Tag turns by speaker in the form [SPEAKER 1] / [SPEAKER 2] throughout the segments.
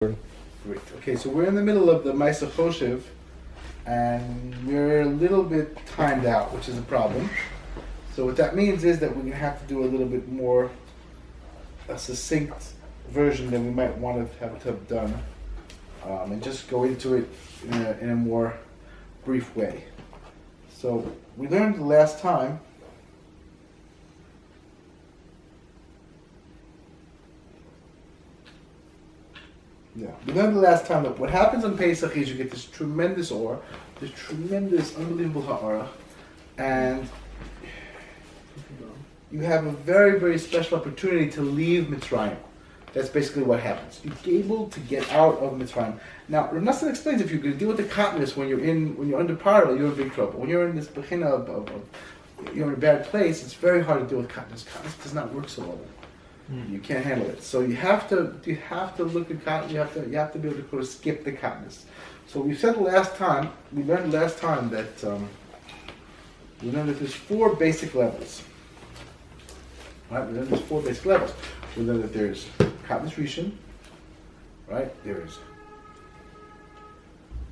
[SPEAKER 1] Great. Okay, so we're in the middle of the Maseh Choshev, and we're a little bit timed out, which is a problem. So what that means is that we're going to have to do a little bit more a succinct version than we might want to have done, and just go into it in a more brief way. So we learned the last time we learned the last time that what happens on Pesach is you get this tremendous or, this tremendous, unbelievable ha'ara, and you have a very, very special opportunity to leave Mitzrayim. That's basically what happens. You're able to get out of Mitzrayim. Now, Rav Nassan explains if you're going to deal with the katnus when you're under parallel, you're in big trouble. When you're in this bechina of you're in a bad place, it's very hard to deal with katnus. Katnus does not work so well. You can't handle it. So you have to look at katnus. You have to be able to skip the katnus. So we learned last time that there's four basic levels. Right? We learned there's four basic levels. We learned that there's katnus rishon, right? There's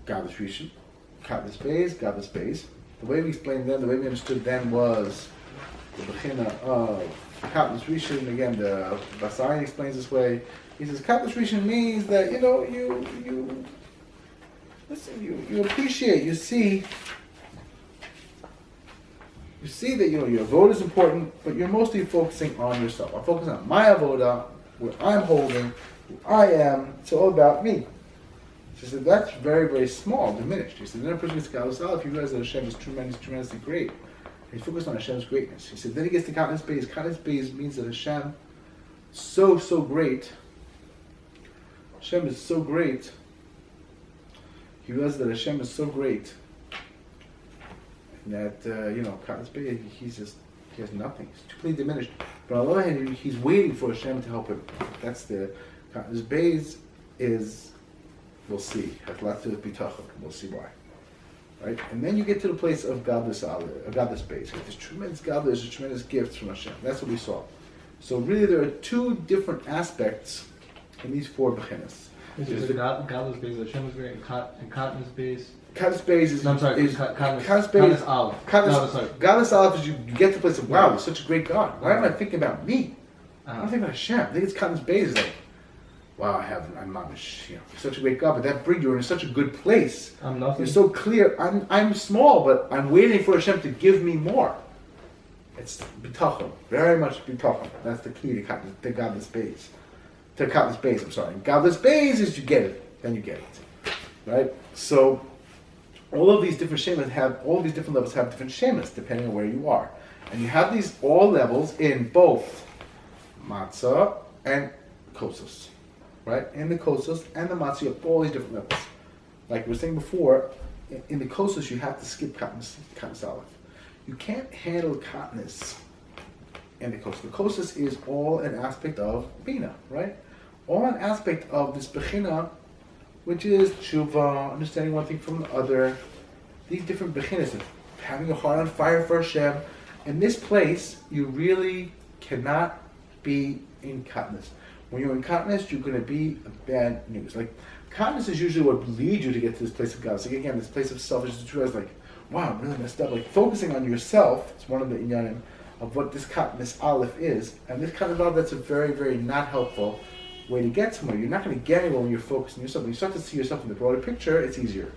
[SPEAKER 1] gadlus rishon, katnus beis. The way we explained then, the way we understood then was the bechina of katnus rishon. Again, the Basari explains this way. He says katnus rishon means that you listen, you appreciate, you see that your avoda is important, but you're mostly focusing on yourself. I'm focusing on my avoda, what I'm holding, who I am. It's all about me. She said that's very, very small, diminished. He said then a person gets to Galus Aleph, you realize that Hashem is tremendously great. He's focused on Hashem's greatness. He said then he gets to katnus beis. Katnus beis means that Hashem so great. Hashem is so great. He realizes that Hashem is so great that katnus beis, he has nothing. He's completely diminished. But on the other hand, he's waiting for Hashem to help him. That's the katnus beis is. We'll see. Has lots to do with bitachon. We'll see why. Right? And then you get to the place of gadlus beis. There's tremendous gadlus, there's tremendous gifts from Hashem. That's what we saw. So really there are two different aspects in these four bechinas.
[SPEAKER 2] Is the gadlus beis, Hashem is great, and katnus beis?
[SPEAKER 1] Katnus beis is...
[SPEAKER 2] No, I'm sorry,
[SPEAKER 1] katnus
[SPEAKER 2] aleph.
[SPEAKER 1] Gadlus aleph is you get to the place of, wow, you're such a great God. Why am I thinking about me? I'm thinking about Hashem. I think it's katnus beis, like, wow, I'm mamish, you're such a great God, but that brings you in such a good place.
[SPEAKER 2] I'm nothing.
[SPEAKER 1] You're so clear. I'm small, but I'm waiting for Hashem to give me more. It's bitachon, very much bitachon. That's the key to gadlus beis. To katnus beis, I'm sorry. Gadlus beis is you get it, then you get it, right? So all of these different levels have different shemas depending on where you are, and you have these all levels in both Matza and kosos. Right? In the kosos and the matzah, you have all these different levels. Like we were saying before, in the kosos you have to skip katnus aleph. You can't handle katnus in the kosos. The kosos is all an aspect of bina, right? All an aspect of this bechina, which is tshuva, understanding one thing from the other. These different bechinas of having your heart on fire for Hashem. In this place, you really cannot be in katnus. When you're in katnus, you're going to be bad news. Like, katnus is usually what leads you to get to this place of God. So again, this place of selfishness, which is like, wow, I'm really messed up. Like, focusing on yourself, it's one of the inyanim of what this katnus aleph is. And this katnus aleph, that's a very, very not helpful way to get somewhere. You're not going to get anywhere when you're focused on yourself. When you start to see yourself in the broader picture, it's easier.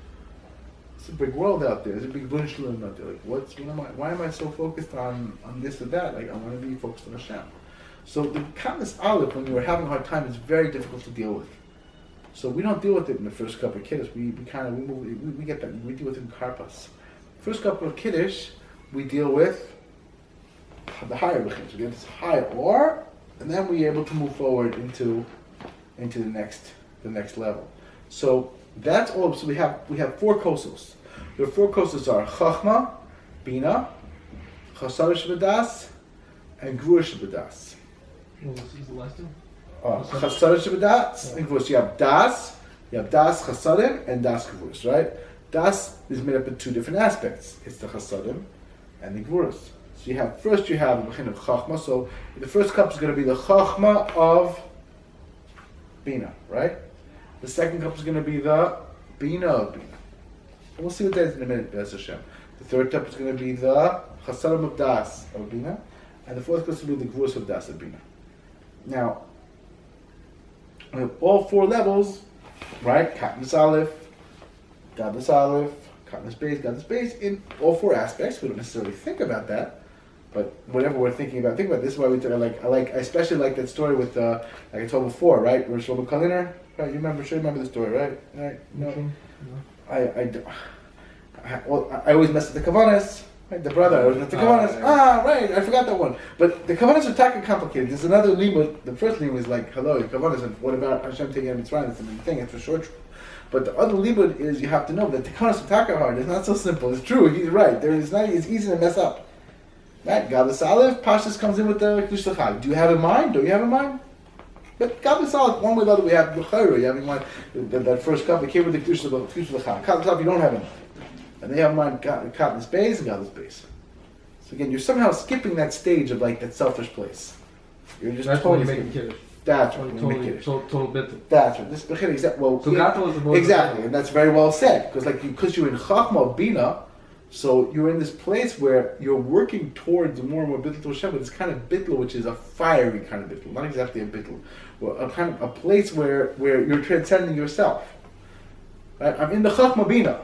[SPEAKER 1] It's a big world out there. There's a big bunshlim out there. Like, why am I so focused on this or that? Like, I want to be focused on Hashem. So the katnus aleph, when you're having a hard time, is very difficult to deal with. So we don't deal with it in the first couple of kiddush. We get that. We deal with it in karpas. First couple of kiddush, we deal with the higher bechinas. We get this higher or, and then we're able to move forward into the next level. So that's all. So we have four kosos. The four kosos are chachma, bina, chasar sheb'das, and gvur sheb'das.
[SPEAKER 2] What was the last two?
[SPEAKER 1] Chasar sheb'das and gvurus. You have das, chasadim, and das gvurus, right? Das is made up of two different aspects. It's the chasadim and the gvurus. So you have the bechina of chachma. So the first cup is going to be the chachma of bina, right? The second cup is going to be the Bina of Bina. And we'll see what that is in a minute, B'ez Hashem. The third cup is going to be the Chasarim of Das of Bina. And the fourth cup is going to be the Gvurus of Das of Bina. Now, we have all four levels, right? Katniss Aleph, Gadlus Aleph, Katniss Beis, Gadlus Beis, in all four aspects. We don't necessarily think about that. But whatever we're think about this. Is why I especially like that story with like I told before, right? Rosh Hashanah Kaliner, right? You remember the story, right? Right? No. I always mess with the Kavanas, right? The brother, I always mess with the Kavanas. Right, I forgot that one. But the Kavanas are taka complicated. There's another limud. The first limud is like, hello, your Kavanas, and what about Hashem taking Mitzrayim? That's the main thing. It's for sure true. But the other limud is you have to know that the Kavanas are taka hard. It's not so simple. It's true. He's right. It's easy to mess up. Right? Gadlus Aleph, Pashtus comes in with the Kedushas L'Chag. Do you have in mind? Don't you have in mind? But Gadlus Aleph, one way or the other, we have B'chayru. You have in mind that first cup, it came with the Kedushas L'Chag. Gadlus Aleph, you don't have in mind. And they have in mind Katniss Beis and Gadlus Beis. So again, you're somehow skipping that stage of like that selfish place. You're just
[SPEAKER 2] that's
[SPEAKER 1] totally
[SPEAKER 2] when you make Kiddush.
[SPEAKER 1] That's when you make Kiddush.
[SPEAKER 2] Total bit.
[SPEAKER 1] That's right. This B'chayru, exactly. Well,
[SPEAKER 2] so Gadlus is the
[SPEAKER 1] exactly, and that's very well said. Because you're in Chachma Bina, so you're in this place where you're working towards more and more bittul to Hashem, but it's kind of bittul, which is a fiery kind of bittul, not exactly a bittul, well, a kind of a place where you're transcending yourself. Right? I'm in the Chachma Bina,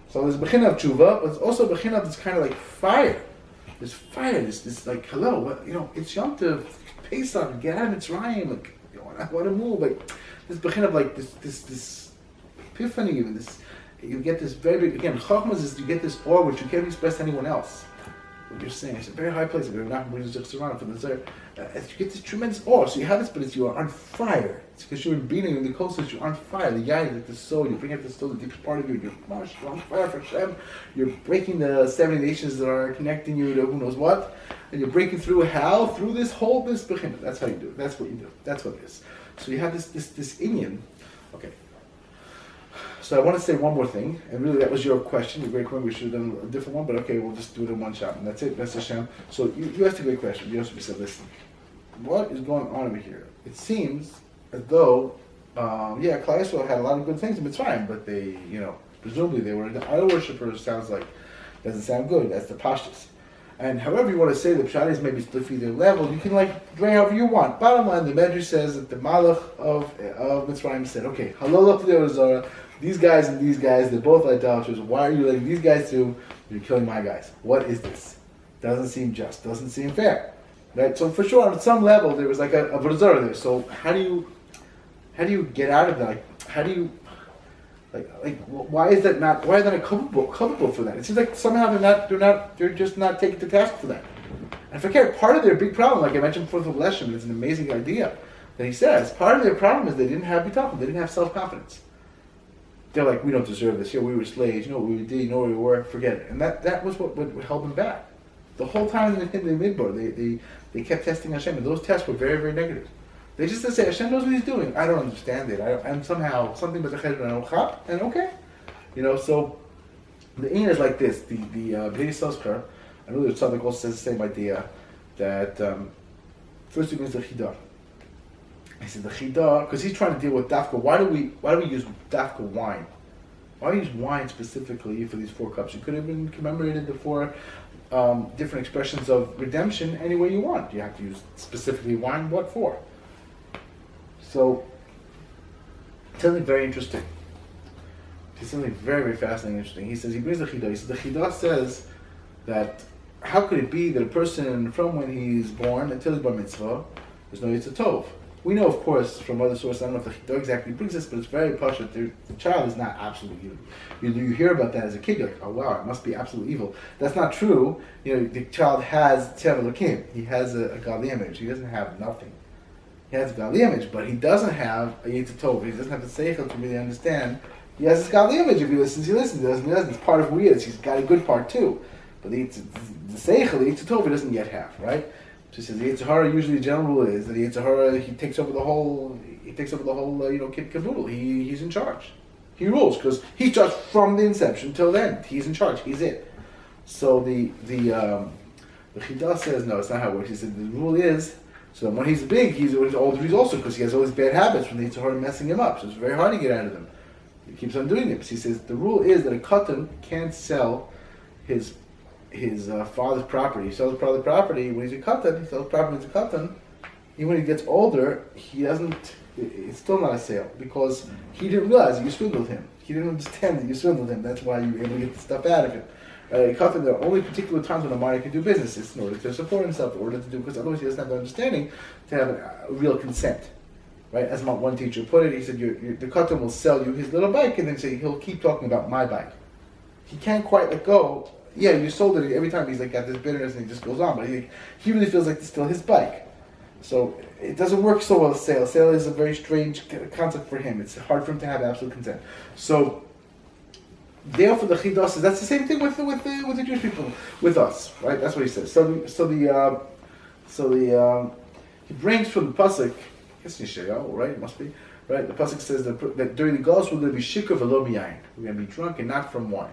[SPEAKER 1] so there's bechina of tshuva, but there's also bechina of this kind of like fire. This fire, this like hello, it's Yom Tov, Pesach, get out of Mitzrayim, like I want to move, like this bechina of like this epiphany, even this. You get this very big, again, Chachmas is you get this awe which you can't express to anyone else. What you're saying, it's a very high place, if you're not going to surround for the Zer. You get this tremendous awe, so you have this, but you are on fire. It's because you're in Bina, in the coasters, you're on fire. The Yai, like the soul, you bring out the soul, the deepest part of you, you're on fire for Hashem. You're breaking the 70 nations that are connecting you to who knows what, and you're breaking through how? Through this Bechina. That's how you do it. That's what you do. That's what it is. So you have this Inyan. Okay. So I want to say one more thing, and really that was your question. Your great question. We should have done a different one, but okay, we'll just do it in one shot, and that's it. That's Hashem. So you asked a great question. You said, listen, what is going on over here? It seems as though, Klal Yisrael had a lot of good things in Mitzrayim, but they, presumably they were idol worshippers. Doesn't sound good. That's the pashtus. And however you want to say the pshat is maybe split their level, you can bring however you want. Bottom line, the Medrash says that the Malach of Mitzrayim said, okay, halol Zara. These guys and these guys, they're both idolaters. Why are you letting these guys do? You're killing my guys. What is this? Doesn't seem just. Doesn't seem fair. Right? So for sure, on some level, there was like a Brazara there. So how do you get out of that? How do you why is that not? Why are they not culpable for that? It seems like somehow they're just not taken to task for that. And forget part of their big problem, like I mentioned before with Leshem, it's an amazing idea that he says. Part of their problem is they didn't have bitachon. They didn't have self-confidence. They're like, we don't deserve this. We were slaves. You know what we did. Where we were. Forget it. And that was what held them back. The whole time in the midbar, they kept testing Hashem, and those tests were very, very negative. They just say Hashem knows what He's doing. I don't understand it. I'm somehow something but the chesed and chap, and okay, So the in is like this. The Bnei Yisaschar, and really the Tzaddok also says the same idea that first thing is the chidah. He said the chidah because he's trying to deal with dafka. Why do we use dafka wine? Why use wine specifically for these 4 cups? You could have been commemorated the 4 different expressions of redemption any way you want. You have to use specifically wine. What for? So, something very interesting. It's something very, very fascinating and interesting. He says, he brings the chidah. He says, the chidah says that how could it be that a person from when he's born until he's bar mitzvah, there's no yitzah tov? We know, of course, from other sources, I don't know if the chidah exactly brings this, but it's very pashut. The child is not absolutely evil. You hear about that as a kid, you're like, oh wow, it must be absolutely evil. That's not true. The child has Tzev Elokim. He has a godly image. He doesn't have nothing. He has a godly image, but he doesn't have a yitzah tov. He doesn't have the seichel to really understand. He has his godly image. If he listens, he listens. He doesn't. It's part of who he is. He's got a good part too. But the seichel, the yitzah tov, he doesn't yet have, right? So he says the yitzah hara, usually the general rule is that the yitzah hara, he takes over the whole kid caboodle. He's in charge. He rules because he's judged from the inception till then. He's in charge. He's it. So the chidah says no, it's not how it works. He said the rule is So then when he's big, when he's older, he's also, because he has all these bad habits when they start messing him up. So it's very hard to get out of them. He keeps on doing it. So he says the rule is that a katan can't sell his father's property. He sells father's property when he's a katan. He sells property when he's a katan. Even when he gets older, he doesn't. It's still not a sale because he didn't realize that you swindled him. He didn't understand that you swindled him. That's why you were able to get the stuff out of him. Katan, there are only particular times when a minor can do business. It's in order to support himself, in order to do, because otherwise he doesn't have the understanding to have a real consent. Right? As one teacher put it, he said, the Katan will sell you his little bike and then say, he'll keep talking about my bike. He can't quite let go. Yeah, you sold it. Every time he's like got this bitterness and he just goes on, but he really feels like it's still his bike. So it doesn't work so well as sale. Sale is a very strange concept for him. It's hard for him to have absolute consent. So therefore, the chidas is that's the same thing with the Jewish people, with us, right? That's what he says. So he brings from the pasuk. I guess Yeshayahu, right? It must be right. The pasuk says that during the Galus we're going to be shikar v'lo miyayin. We're going to be drunk and not from wine.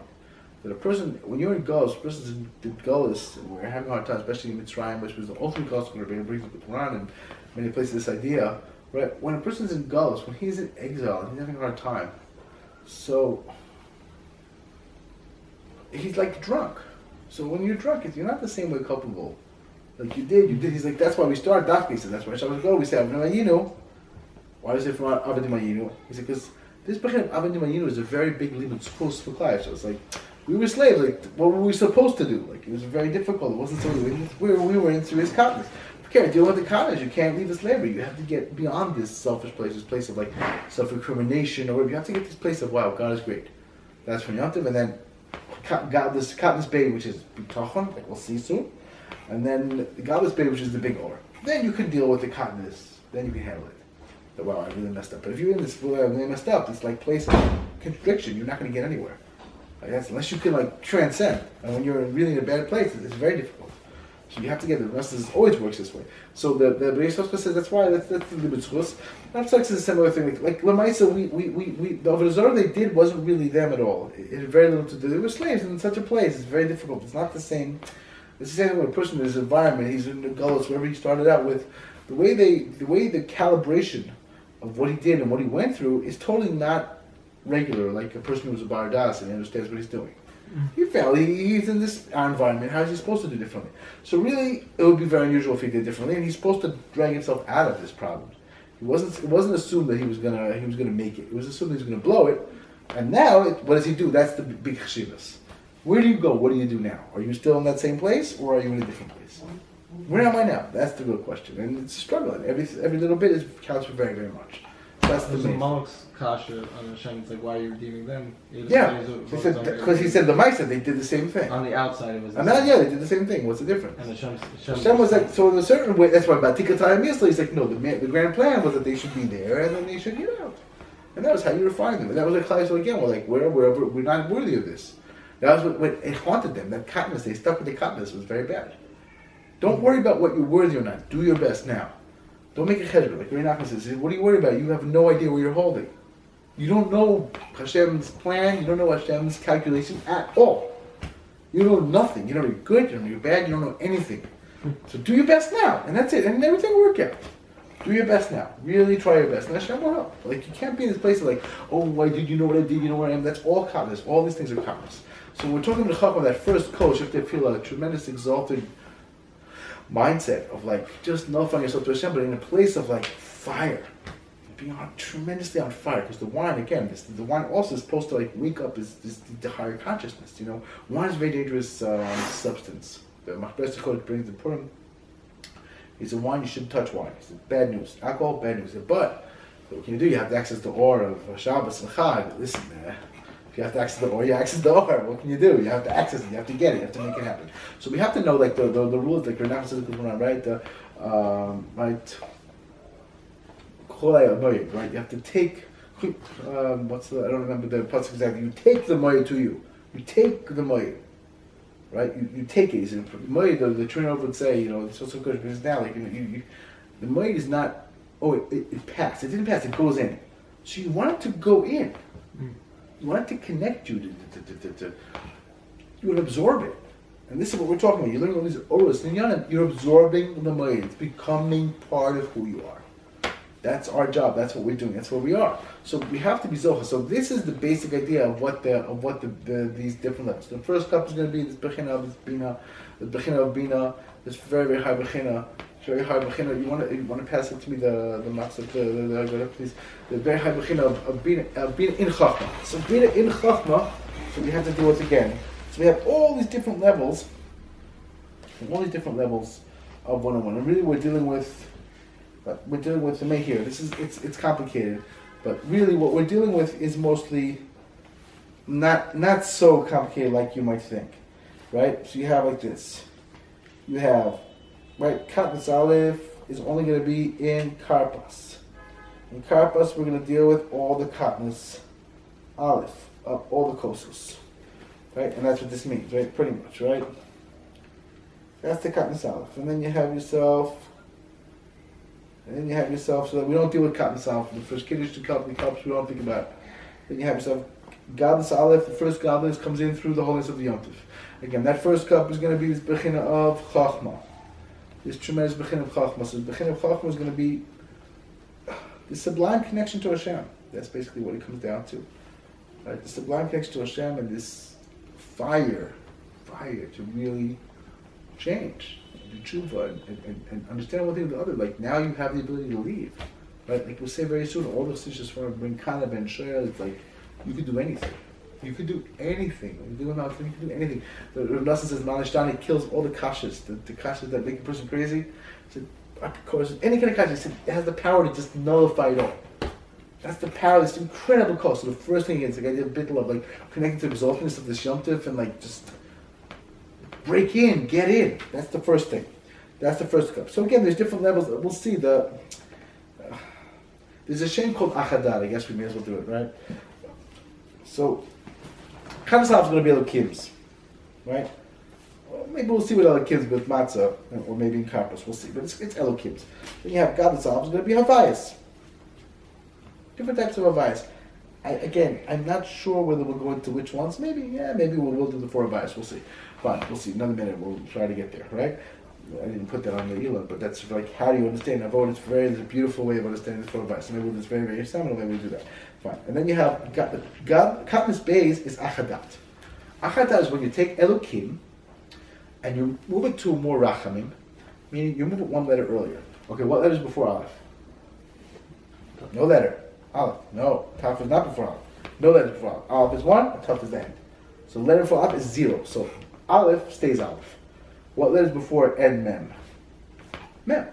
[SPEAKER 1] That a person, when you're in Galus, a person's in Galus, and we're having a hard time, especially in Mitzrayim, which was the ultimate Galus we're going to bring the Quran and many places this idea, right? When a person's in Galus, when he's in exile, and he's having a hard time, so he's like drunk. So when you're drunk, you're not the same way culpable. Like you did. He's like, that's why we start Dafka. He said, that's why Shabbos go. We say, Avinu Mayinu. Why do we say from Avinu Mayinu? He said, because this Bechem Avinu Mayinu is a very big limit supposed for Klai. So it's like, we were slaves. Like, what were we supposed to do? Like, it was very difficult. It wasn't so we were in serious cotton. Okay, dealing with the cottage, you can't leave the slavery. You have to get beyond this selfish place, this place of like self-recrimination, or whatever. You have to get this place of, wow, God is great. That's from Yontiv, and then this Cotton's Bay, which is Bitachon, like we'll see soon, and then the Godless Bay, which is the big or. Then you can deal with the Cottonness. Then you can handle it. That, wow, I really messed up. But if you're in this, I really messed up, it's like place of contradiction. You're not going to get anywhere. Like that's, unless you can like transcend. And when you're really in a bad place, it's very difficult. So you have to get the rest of this always works this way. So the Bnei Yisaschar says that's why that's the Mitzvos. Rav Tzaddok says a similar thing. Like Lamaisa, the Avodah Zarah they did wasn't really them at all. It had very little to do. They were slaves in such a place. It's very difficult. It's not the same. It's the same when a person in his environment. He's in the Gullus, wherever he started out with. The way the calibration of what he did and what he went through is totally not regular. Like a person who's a Bar Das and he understands what he's doing. He failed. He's in this environment. How is he supposed to do differently? So really, it would be very unusual if he did differently, and he's supposed to drag himself out of this problem. It wasn't assumed that he was gonna make it. It was assumed he was gonna blow it. And now, what does he do? That's the big cheshivas. Where do you go? What do you do now? Are you still in that same place, or are you in a different place? Where am I now? That's the real question, and it's a struggle. And every little bit counts for very, very much. That's the main.
[SPEAKER 2] Malak's kasha on Hashem. It's like, why are you redeeming them?
[SPEAKER 1] Yeah, because he said the Maseh they did the same thing.
[SPEAKER 2] On the outside, it was.
[SPEAKER 1] And then, yeah, they did the same thing. What's the difference?
[SPEAKER 2] And
[SPEAKER 1] Hashem was like, so in a certain way, that's why Batika Tayim Yisla, he's like, no, the grand plan was that they should be there and then they should get out. And that was how you refine them. And that was like Klai again. We're like, we're not worthy of this. That was what it haunted them. That cottoness, they stuck with the cottoness was very bad. Don't worry about what you're worthy or not. Do your best now. Don't make a cheshbon. Like Ray Nachman says, what are you worried about? You have no idea where you're holding. You don't know Hashem's plan. You don't know Hashem's calculation at all. You know nothing. You don't know you're good. You don't know you're bad. You don't know anything. So do your best now, and that's it. And everything will work out. Do your best now. Really try your best. And Hashem will help. Like you can't be in this place of like, oh, why did you know what I did? You know where I am. That's all kindness. All these things are kindness. So we're talking to Chacham, that first coach, if they feel a tremendous exalted mindset of like just nullifying yourself to Hashem, but in a place of like fire, being tremendously on fire. Because the wine, again, the wine also is supposed to like wake up the higher consciousness. You know, wine is a very dangerous substance. The Machbester Code brings the Purim. It's a wine you shouldn't touch. Wine. It's bad news. Alcohol, bad news. But what can you do? You have to access the or of Shabbos and Chag. Listen, if you have to access the or, you access the or. What can you do? You have to access it. You have to get it. You have to make it happen. So we have to know like the rules, like Renach says, right? Right. Right. You have to take. I don't remember the pasuk exactly. You take the moed to you. You take the moed. Right. You take it. Moed. The trainer would say, you know, it's also good because now, like the moed is not. Oh, it passed. It didn't pass. It goes in. So you want it to go in. You want it to connect you. You would absorb it. And this is what we're talking about. You're learning all these oros, and you're absorbing the moed. It's becoming part of who you are. That's our job. That's what we're doing. That's what we are. So we have to be zocha. So this is the basic idea of what these different levels. The first cup is going to be this bechina, this bina, the bechina of bina, this very very high bechina. Very high bechina. You want to pass it to me the Matza, please. The very high bechina of bina in chachma. So bina in chachma. So we have to do it again. So we have all these different levels, of 101. And really, we're dealing with the May here. It's complicated, but really, what we're dealing with is mostly not so complicated like you might think, right? So you have like this. You have. Right, Katnas Aleph is only going to be in Karpas. In Karpas, we're going to deal with all the Katnas Aleph, all the Kosos. Right, and that's what this means, right? Pretty much, right? That's the Katnas Aleph. And then you have yourself, so that we don't deal with Katnas Aleph. The first Kiddush to cup, the cups, we don't think about it. Then you have yourself, Gadlus Aleph, the first Gadlus comes in through the holiness of the Yom Tov. Again, that first cup is going to be this Bechina of Chachma. This tremendous Bechin of Chachma. So the Bechin of Chachma is going to be the sublime connection to Hashem. That's basically what it comes down to. Right? The sublime connection to Hashem and this fire to really change, do tshuva, and understand one thing or the other. Like now you have the ability to leave. Right? Like we'll say very soon, all the stitches from Ben Kana Ben Shoel, it's like you could do anything. You could do anything. When you can do anything. The Rav says Manishtani kills all the kashas, the kashas that make a person crazy. So, of course, any kind of kasha, it has the power to just nullify it all. That's the power. It's incredible cost. So the first thing is like I did a bit of like connecting to the exaltedness of this Yom Tov and like just break in, get in. That's the first thing. That's the first cup. So again, there's different levels. We'll see there's a shame called Achadat. I guess we may as well do it, right? So. Katnas Aleph is going to be Elokims, right? Well, maybe we'll see what Elokims with Matza, or maybe in Karpas, we'll see. But it's Elokims. Then you have Katnas Aleph is going to be Havayas. Different types of Havayas. I'm not sure whether we'll go into which ones. Maybe we'll do the 4 Havayas. We'll see. Fine, we'll see. Another minute, we'll try to get there, right? I didn't put that on the Elah, but that's like, how do you understand? There's a beautiful way of understanding the 4 Havayas. So maybe there's very, very seminal way we do that. Fine. And then you have Katnas Beis is Achadat. Achadat is when you take Elokim and you move it to more Rachamim, meaning you move it one letter earlier. Okay, what letter is before Aleph? No letter. Aleph. No. Taf is not before Aleph. No letter before Aleph. Aleph is 1, and Taf is the end. So letter before Aleph is 0. So Aleph stays Aleph. What letter is before and Mem? Mem.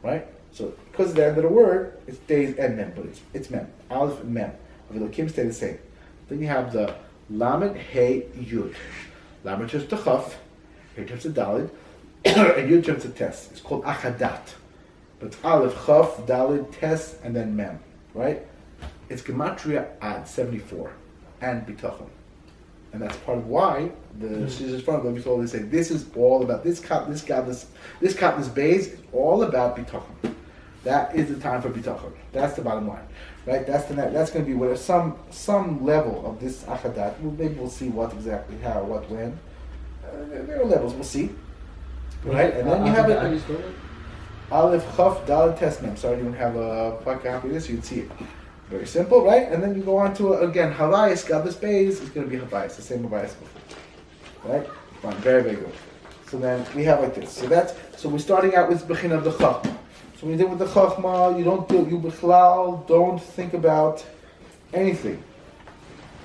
[SPEAKER 1] Right? So because of the end of the word, it stays and Mem, but it's Mem. Aleph and Mem. Elokim stay the same. Then you have the Lamed Hey Yud. Lamed turns to Chaf, Hey turns to Dalid, and Yud turns to Tes. It's called Achadat. But it's Aleph, Chaf, Dalid, Tes, and then Mem. Right? It's Gematria Ad 74 and Bitachon. And that's part of why the Shishas front of them they say this is all about this Katnas Beis is all about Bitachon. That is the time for Bitachon. That's the bottom line, right? That's going to be where some level of this Achadat. Maybe we'll see what exactly, how, what, when. There are levels. We'll see, right? And then you have it. Aleph, Chaf, Daled, Tes, Mem. Sorry, you don't have a copy of this. You'd see it. Very simple, right? And then you go on to again Havayas. Gadlus Beis is going to be Havayas, the same Havayas before, right? Fine, very, very good. So then we have like this. So we're starting out with Bechin of the Chachma. So when you deal with the Chachma, you Bichlal don't think about anything.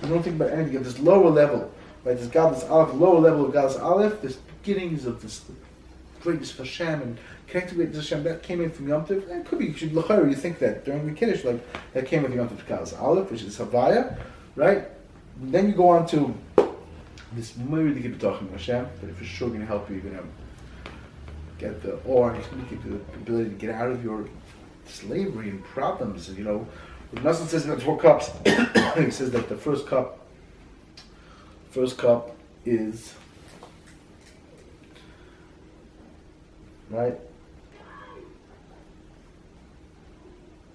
[SPEAKER 1] You don't think about anything at this lower level, right? This Gadlus Aleph, lower level of Gadlus Aleph, this beginnings of this greatness of Hashem and connected with Hashem, that came in from Yom Tov. It could be, you think that during the Kiddush, like that came with Yom Tov Gadlus Aleph, which is Havaya, right? And then you go on to this really good talking Hashem, that is for sure going to help you, get the or, and it's going to give you the ability to get out of your slavery and problems. And Nassim says in the 4 cups, he says that the first cup is right.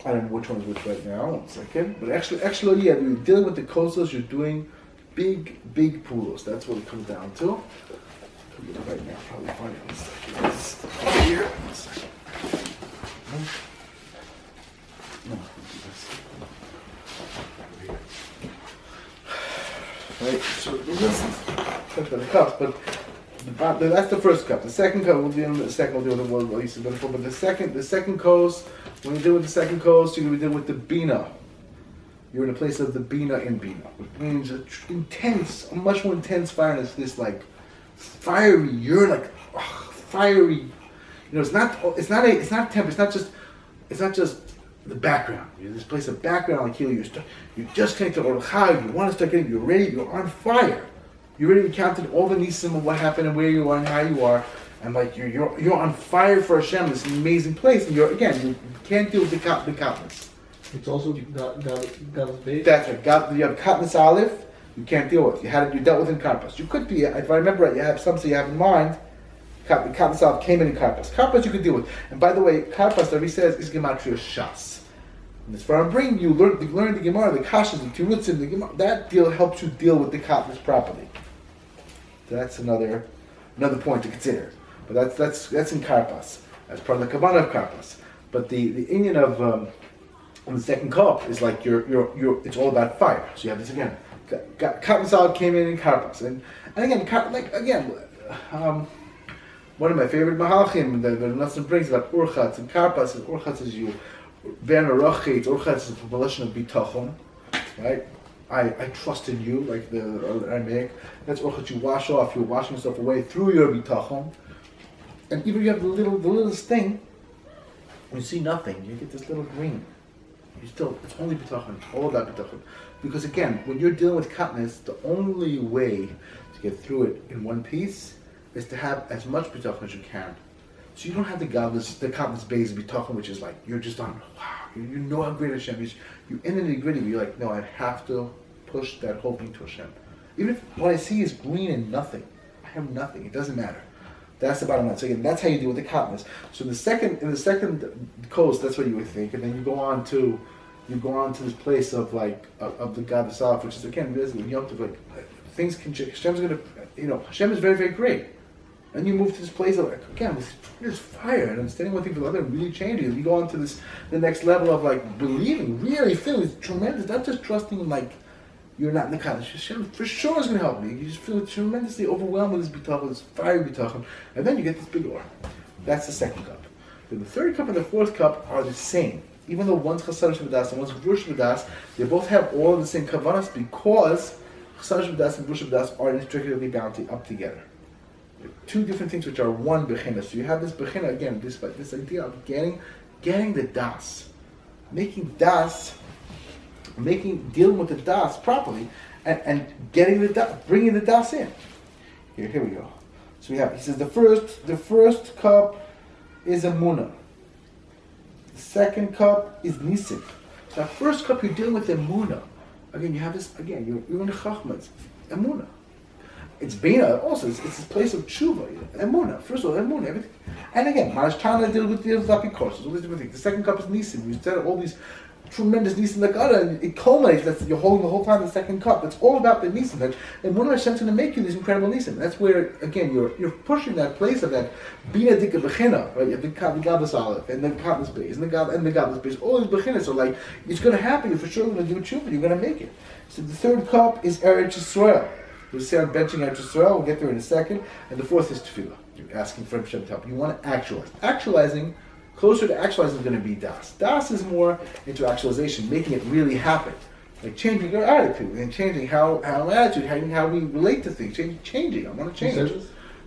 [SPEAKER 1] I don't know which one is which right now. 1 second, but actually, yeah, you're dealing with the kosos. You're doing big pulos. That's what it comes down to. forget it right now. Probably find it in a second. It's here. One second. No. Right, so this is the cups, but that's the first cup. The second cup we'll deal with. The second we'll deal with the world release before. But the second coast, when you deal with the second coast, you're going to deal with the bina. You're in a place of the bina in bina, which means a much more intense fire. And it's this like fiery. You're like fiery. You know, it's not temp. It's not just the background. You're in this place of background like here. You just connected to Or Chai. You want to start getting. You're ready. You're on fire. You already recounted all the nisim of what happened and where you are and how you are, and like you're on fire for Hashem. This amazing place, and you can't deal with the katnas.
[SPEAKER 2] It's also God's base.
[SPEAKER 1] That's right. You have katnas aleph. You can't deal with. You dealt with in karpas. You could be, if I remember right, you have something you have in mind. Katnas aleph came in karpas. Karpas you could deal with. And by the way, karpas, the Rebbe says, is gematria shas. And as far as bringing you learn the Gemara, the kashas, the tirutzim, the Gemara. That deal helps you deal with the katnas properly. That's another point to consider. But that's in karpas. That's part of the kavanah of karpas. But the Indian of on the second cup is like it's all about fire. So you have this again. Katmasal came in karpas, and again one of my favorite mahalchim that the Nassim brings about urchatz and karpas. And urchatz is you ben arachit. Urchatz is the relation of bitachon, right? I trust in you, like the Aramaic. That's urchatz. You wash off. You're washing yourself away through your bitachon. And even if you have the littlest thing, when you see nothing, you get this little green. It's only bitachon, all about bitachon. Because again, when you're dealing with katnas, the only way to get through it in one piece is to have as much bitachon as you can. So you don't have the katnas base of bitachon, which is like, you're just on, wow, you know how great Hashem is. You're in the nitty-gritty, but you're like, no, I have to push that whole thing to Hashem. Even if what I see is green and nothing, I have nothing, it doesn't matter. That's the bottom line. So again, that's how you deal with the katnas. So in the second coast, that's what you would think, and then you go on to this place of like of the God of Salaf, which is again like things can change. Hashem's gonna, Hashem is very, very great, and you move to this place of like again there's fire and understanding one thing for the other and really changes. You go on to the next level of like believing, really feeling it's tremendous, not just trusting in like. You're not in the Kaddish. Hashem for sure is going to help me. You just feel tremendously overwhelmed with this bitachon, this fiery bitachon, and then you get this big or. That's the second cup. Then the third cup and the fourth cup are the same. Even though one's chasar shvadas and one's grush shvadas, they both have all of the same kavanas because chasar shvadas and grush shvadas are inextricably bound up together. They're two different things which are one bechina. So you have this bechina again, this idea of getting the das, making das. Dealing with the das properly, and getting the das, bringing the das in. Here we go. So he says the first cup is Emunah. The second cup is Nisim. So that first cup you're dealing with Emunah. Again, you have this. Again, you're in the Chachmas. Emunah. It's Bina also. It's this place of tshuva. Emunah. First of all, Emunah. Everything. And again, Marashtana deals with apikoros. All these different things. The second cup is Nisim. You said all these. Tremendous nisim lakara, and it culminates. That's you're holding the whole time the second cup. It's all about the nisim, and one of Hashem's going to make you these incredible nisim. That's where again you're pushing that place of that bina dika bechina, right? You have the gadlus aleph and the gadlus base and the gadlus base. All these bechinas are like it's going to happen. You're for sure going to do tshuva. You're going to make it. So the third cup is Eretz Yisrael. We'll say on benching Eretz Yisrael. We'll get there in a second. And the fourth is tefillah. You're asking for Hashem to help. You want to actualize. Actualizing. Closer to actualizing is going to be das. Das is more into actualization, making it really happen. Like changing your attitude and changing how we relate to things. Changing. I want to change.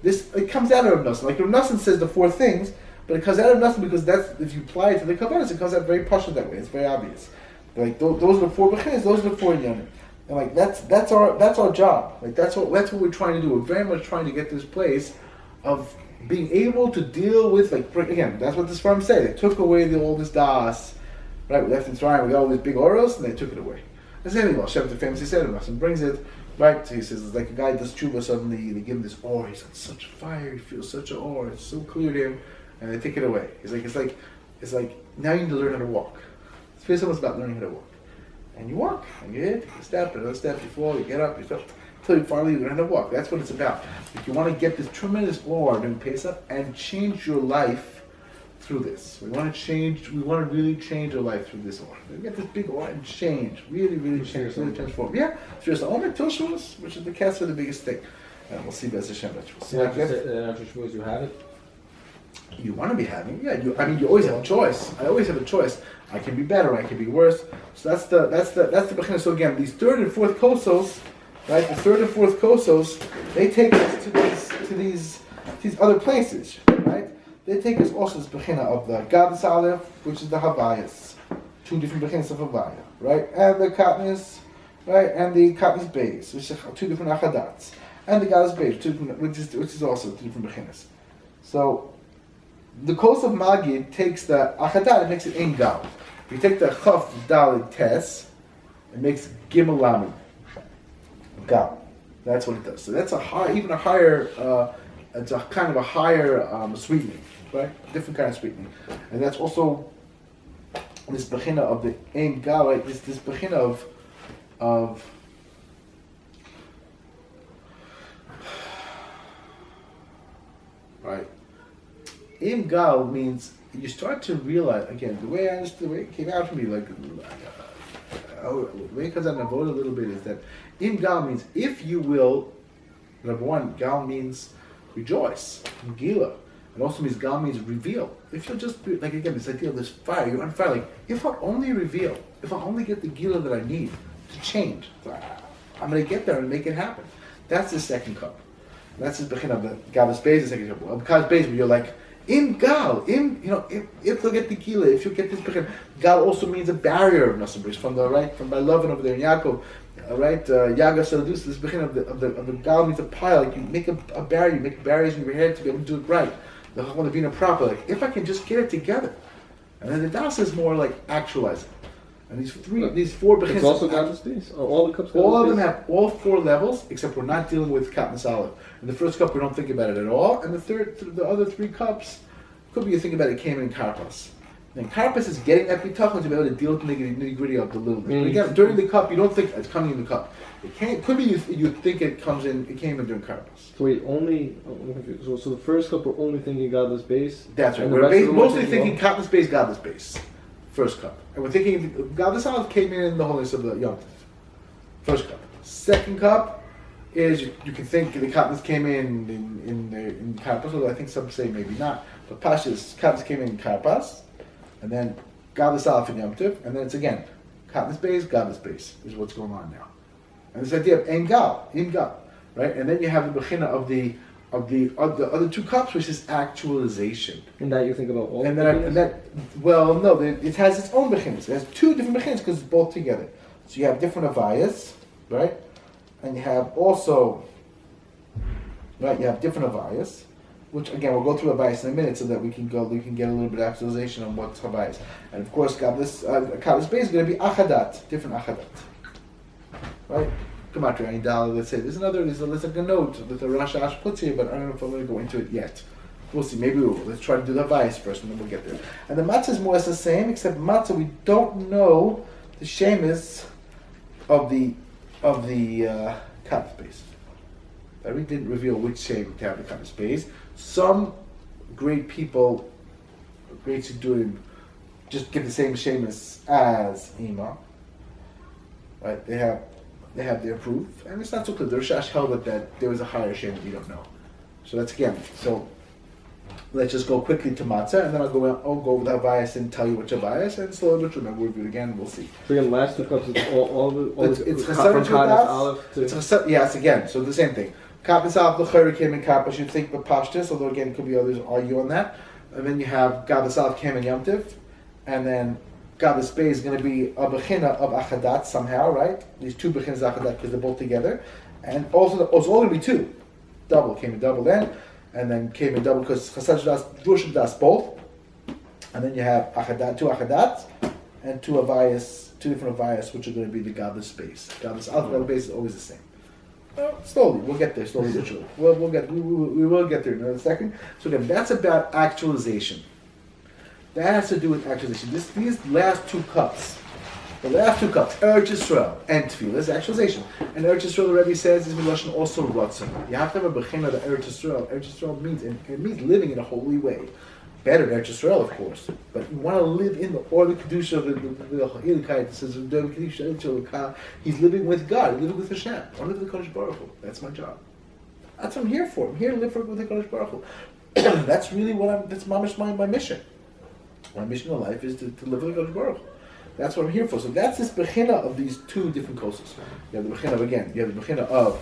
[SPEAKER 1] It comes out of Rav Nosson. Like Rav Nosson says the four things, but it comes out of Nosson because that's if you apply it to the Kabbalah, it comes out very partial that way. It's very obvious. Like those are the four bechinas, those are the four yanim. And like that's our job. Like that's what we're trying to do. We're very much trying to get to this place of being able to deal with, like, again, that's what this farm said. They took away all this das, right? We left in Tzrayim, we got all these big oros, and they took it away. The same thing, Choshev famously said to us, and brings it, right? So he says, it's like a guy does tshuva, suddenly they give him this ore, he's on such fire, he feels such an ore, it's so clear to him, and they take it away. It's like, now you need to learn how to walk. It's almost about learning how to walk. And you walk, and you hit a step, another step, you fall, you get up, you stop. Until you finally learn to walk. That's what it's about. If you want to get this tremendous or during Pesach and change your life through this. We want to really change our life through this or. We get this big or and change. Really change, really transform. Yeah. So just the Omer Toshvos, which is the cast for the biggest thing. And we'll see Bez Hashem.
[SPEAKER 2] After Shavuos you have it?
[SPEAKER 1] You want to be having, you always have a choice. I always have a choice. I can be better, I can be worse. So that's the beginning. So again, these third and fourth kosos, right? The third and fourth kosos, they take us to these other places, right? They take us also to the beginning of the Gadus Aleph, which is the Havayas, two different beginnings of Havaya, right? And the Katnis, right? And the Katnis Beis, which are two different Achadats, and the Gadus Beis, which is also two different beginnings. So the Kos of Magid takes the Achadat and makes it Ein Gal. If you take the Chaf Dalid Tes, it makes Gimel Lamed Gal. That's what it does. So that's even a higher, it's a kind of a higher sweetening, right? A different kind of sweetening. And that's also this Bechina of the Ein Gal, right? This Bechina of right. Im Gal means you start to realize, again, the way I understood, the way it came out to me, like, the way it comes out in Avoda a little bit is that Im Gal means if you will, number one, Gal means rejoice, Gila. It also means Gal means reveal. If you'll just, like again, this idea of this fire, you're on fire, like, if I'll only reveal, if I'll only get the Gila that I need to change, I'm going to get there and make it happen. That's the second cup. That's the beginning of the Gavus Beis, the second cup. Of Gavus Beis, where you're like, in Gal, if you'll get the Gila, if you get this Bechin, Gal also means a barrier of Nasabris from my loving over there in Yaakov, right? Yaga Saladus, this Bechin of the Gal means a pile, like you make a barrier, you make barriers in your head to be able to do it right. The Chacham Levina proper, like if I can just get it together. And then the Das is more like actualizing. And these four Bechins.
[SPEAKER 2] It's also Gavus Beis? All the cups
[SPEAKER 1] all of them have all four levels, except we're not dealing with Katnas Aleph. In the first cup, we don't think about it at all. And the other three cups, could be you think about it, came in Karpas. And Karpas is getting that bitachon to be able to deal with the nitty-gritty of the little bit. But again, during the cup, you don't think it's coming in the cup. It could be you think it came in during Karpas.
[SPEAKER 2] So wait, so the first cup we're only thinking Godless base?
[SPEAKER 1] That's right. We're mostly thinking Katnas base, Godless base. First cup. And we're thinking Godless Aleph came in the holiness of the Yom Tov. First cup. Second cup is you can think the Katnas came in Karpas, although I think some say maybe not. But Pashas, Katnas came in Karpas, and then Godless Aleph in Yom Tov, and then it's again Katnas base, Godless base is what's going on now. And this idea of Ein Gal, right? And then you have the Bechina of the other two cups, which is actualization.
[SPEAKER 2] And that you think about all.
[SPEAKER 1] And no, it has its own bechinas. It has two different bechinas because it's both together. So you have different avayas, right? And you have also, right? You have different avayas, which again we'll go through avayas in a minute so that we can get a little bit of actualization on what's avayas. And of course, Kabbalas base is going to be achadat, different achadat, right? Gematria Ayin, let's say there's like a note that the Rosh Hashanah puts here, but I don't know if I'm going to go into it yet. We'll see. Maybe we will. Let's try to do the Havayas first, and then we'll get there. And the Matza is more or less the same, except Matza we don't know the shemis of the Kat space. We didn't reveal which shem to have the Kat space. Some great people, great Siddurim, just give the same shemis as Ima. Right? They have their proof, and it's not so clear. The Rishash held that there was a higher shem that we don't know. So that's again. So let's just go quickly to Matzah, and then I'll go over the Havayas and tell you which Havayas, and slowly but surely we'll review it again. We'll see.
[SPEAKER 2] So again, last two cups,
[SPEAKER 1] it's Choshev from Aleph to. Yes, again. So the same thing. Kappas Aleph l'chayr came in Kappas. You think but Pashtus, although again it could be others argue on that. And then you have Gadus Aleph came in Yom Tiv, and then Gadus Beis is going to be a bechina of achadat somehow, right? These two bechinas of achadat because they're both together, and also it's all going to be two. Double came in double then, and then came in double because chasad das, drush das both, and then you have achadat, two achadat, and two different avayas, which are going to be the Gadus Beis. Gadus Aleph, Gadus Beis is always the same. Slowly, we'll get there. Slowly, but surely. We will get there in a second. So again, that's about actualization. That has to do with actualization. These last two cups, The last two cups, Eretz Yisrael and Tefillah, is actualization. And Eretz Yisrael, the Rebbe says, is Milashon also Ratzon. You have to have a Bechina of Eretz Yisrael. Eretz Yisrael means, and it means living in a holy way. Better than Eretz Yisrael, of course. But you want to live in the order Kedusha of the Chayilikai. It says, he's living with God, living with Hashem. I want to live with the Kodesh Baruch Hu. That's my job. That's what I'm here for. I'm here to live with the Kodesh Baruch Hu. That's really that's my mission. My mission in life is to live with the Kodesh Baruch Hu. That's what I'm here for. So that's this bechina of these two different kosos. You have the bechina you have the bechina of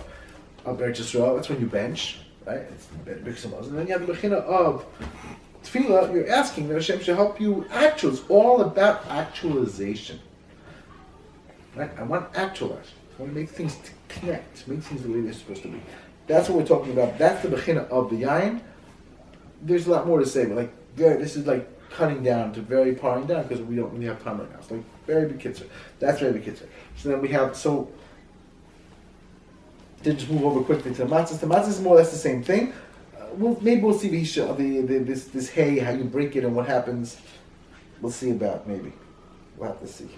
[SPEAKER 1] Eretz Yisrael. That's when you bench, right? It's big. And then you have the bechina of Tefillah. You're asking that Hashem should help you actualize. It's all about actualization, right? I want to actualize. I want to make things connect, make things the way they're supposed to be. That's what we're talking about. That's the bechina of the yain. There's a lot more to say, but this is like cutting down to very paring down because we don't really have time right now. It's like very big kitzur. That's very big kitzur. So then we have to just move over quickly to the matzahs. The matzahs is more or less the same thing. Maybe we'll see this hay, how you break it and what happens. We'll see about maybe. We'll have to see.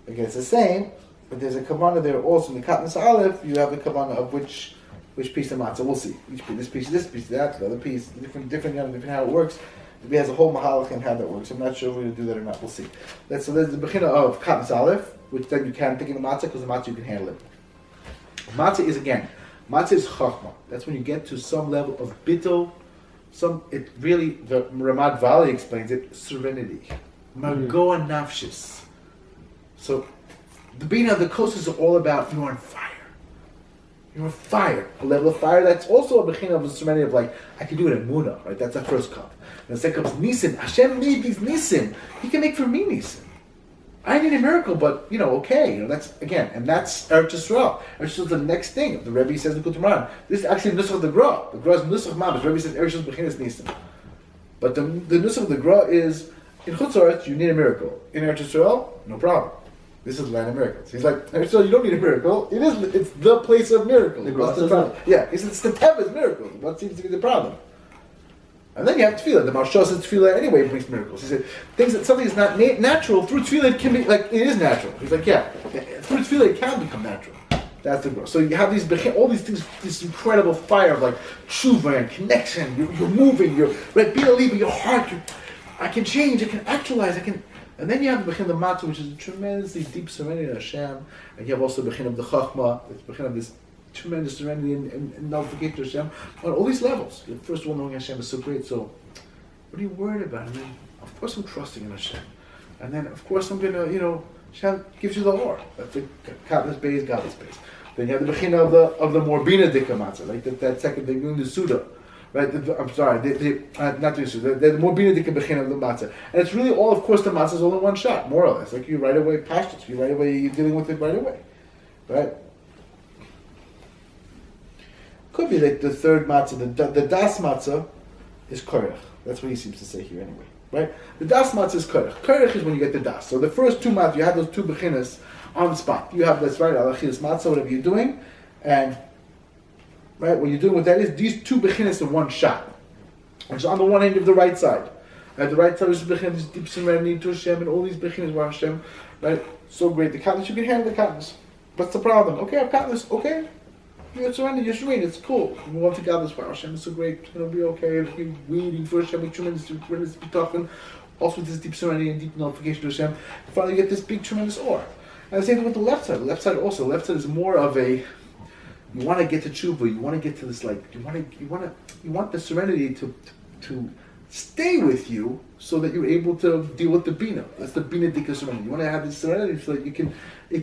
[SPEAKER 1] Again, it's the same, but there's a kavanah there also in the katnas aleph. You have the kavanah of which piece of matzah. We'll see. This piece, that, the other piece, different how it works. He has a whole mahalach and how that works. I'm not sure if we're going to do that or not. We'll see. So there's the bechina of katnas aleph, which then you can think in the matzah because the matzah you can handle it. Matzah is chachma. That's when you get to some level of bittul. The Ramad Valley explains it, serenity. Margoa nafshis. So the bina, the kosos are all about you're on fire. You're on fire. A level of fire that's also a bechina of a serenity of I can do it in Muna, right? That's the first cup. And the second cup is nisim. Hashem made these nisim. He can make for me nisim. I need a miracle, but okay. That's again, and that's Eretz Yisrael. Eretz Yisrael is the next thing. The Rebbe says in the Kutumran. This is actually nusach of the Gra. The Gra is nusach mamish. The Rebbe says Eretz Yisrael bechinas nisim. But the nusach of the Gra is in Chutz La'aretz you need a miracle. In Eretz Yisrael, no problem. This is the land of miracles. He's like, Eretz Yisrael, you don't need a miracle. It's the place of miracles. What's the problem? Yeah, he says it's the Teva's miracles. What seems to be the problem? And then you have tefillah. The Marsha says tefillah anyway brings miracles. He said something is not natural through tefillah it can be it is natural. He's like through tefillah it can become natural. That's the growth. So you have all these things, this incredible fire of tshuva and connection. You're moving. You're right. Be a leader. Your heart. I can change. I can actualize. I can. And then you have the bechin of the matzah, which is a tremendously deep serenity of Hashem. And you have also the bechin of the chachma, the bechin of this tremendous serenity and nullification of Hashem on all these levels. First of all, knowing Hashem is so great, so what are you worried about? And then, of course, I'm trusting in Hashem. And then, of course, I'm going to, Hashem gives you the or. That's the godless base, godless base. Then you have the bechina of the more bina dika matzah, like that second, they're doing the suda. Right? I'm sorry, not the suda, the more bina dika bechina of the matzah. And it's really all, of course, the matzah is all in one shot, more or less. Like you right away, pashtus, you're dealing with it right away. Right? Could be like the third matzah, the das matzah is korech. That's what he seems to say here anyway, right? The das matzah is korech. Korech is when you get the das. So the first two matzah, you have those two bechinas on the spot. You have that's right, alachilas matzah, whatever you're doing, and right, what you're doing with that is these two bechinas in one shot. Which is on the one end of the right side. At the right side is the bechinas, deep serenity to Hashem, and all these bechinas were Hashem, right? So great. The katniss, you can handle the katniss. What's the problem? Okay, I've got this. Okay. You're surrendered, you're serene, it's cool. We want to God this power. Hashem is so great, it's going to be okay. We're waiting for Hashem, tremendous bitachon. Also with this deep serenity and deep nullification to Hashem. Finally you get this big tremendous awe. And the same thing with the left side. The left side also. The left side is more of you want to get to tshuva, you want to get to this you want the serenity to stay with you so that you're able to deal with the bina. That's the bina dika serenity. You want to have this serenity so that it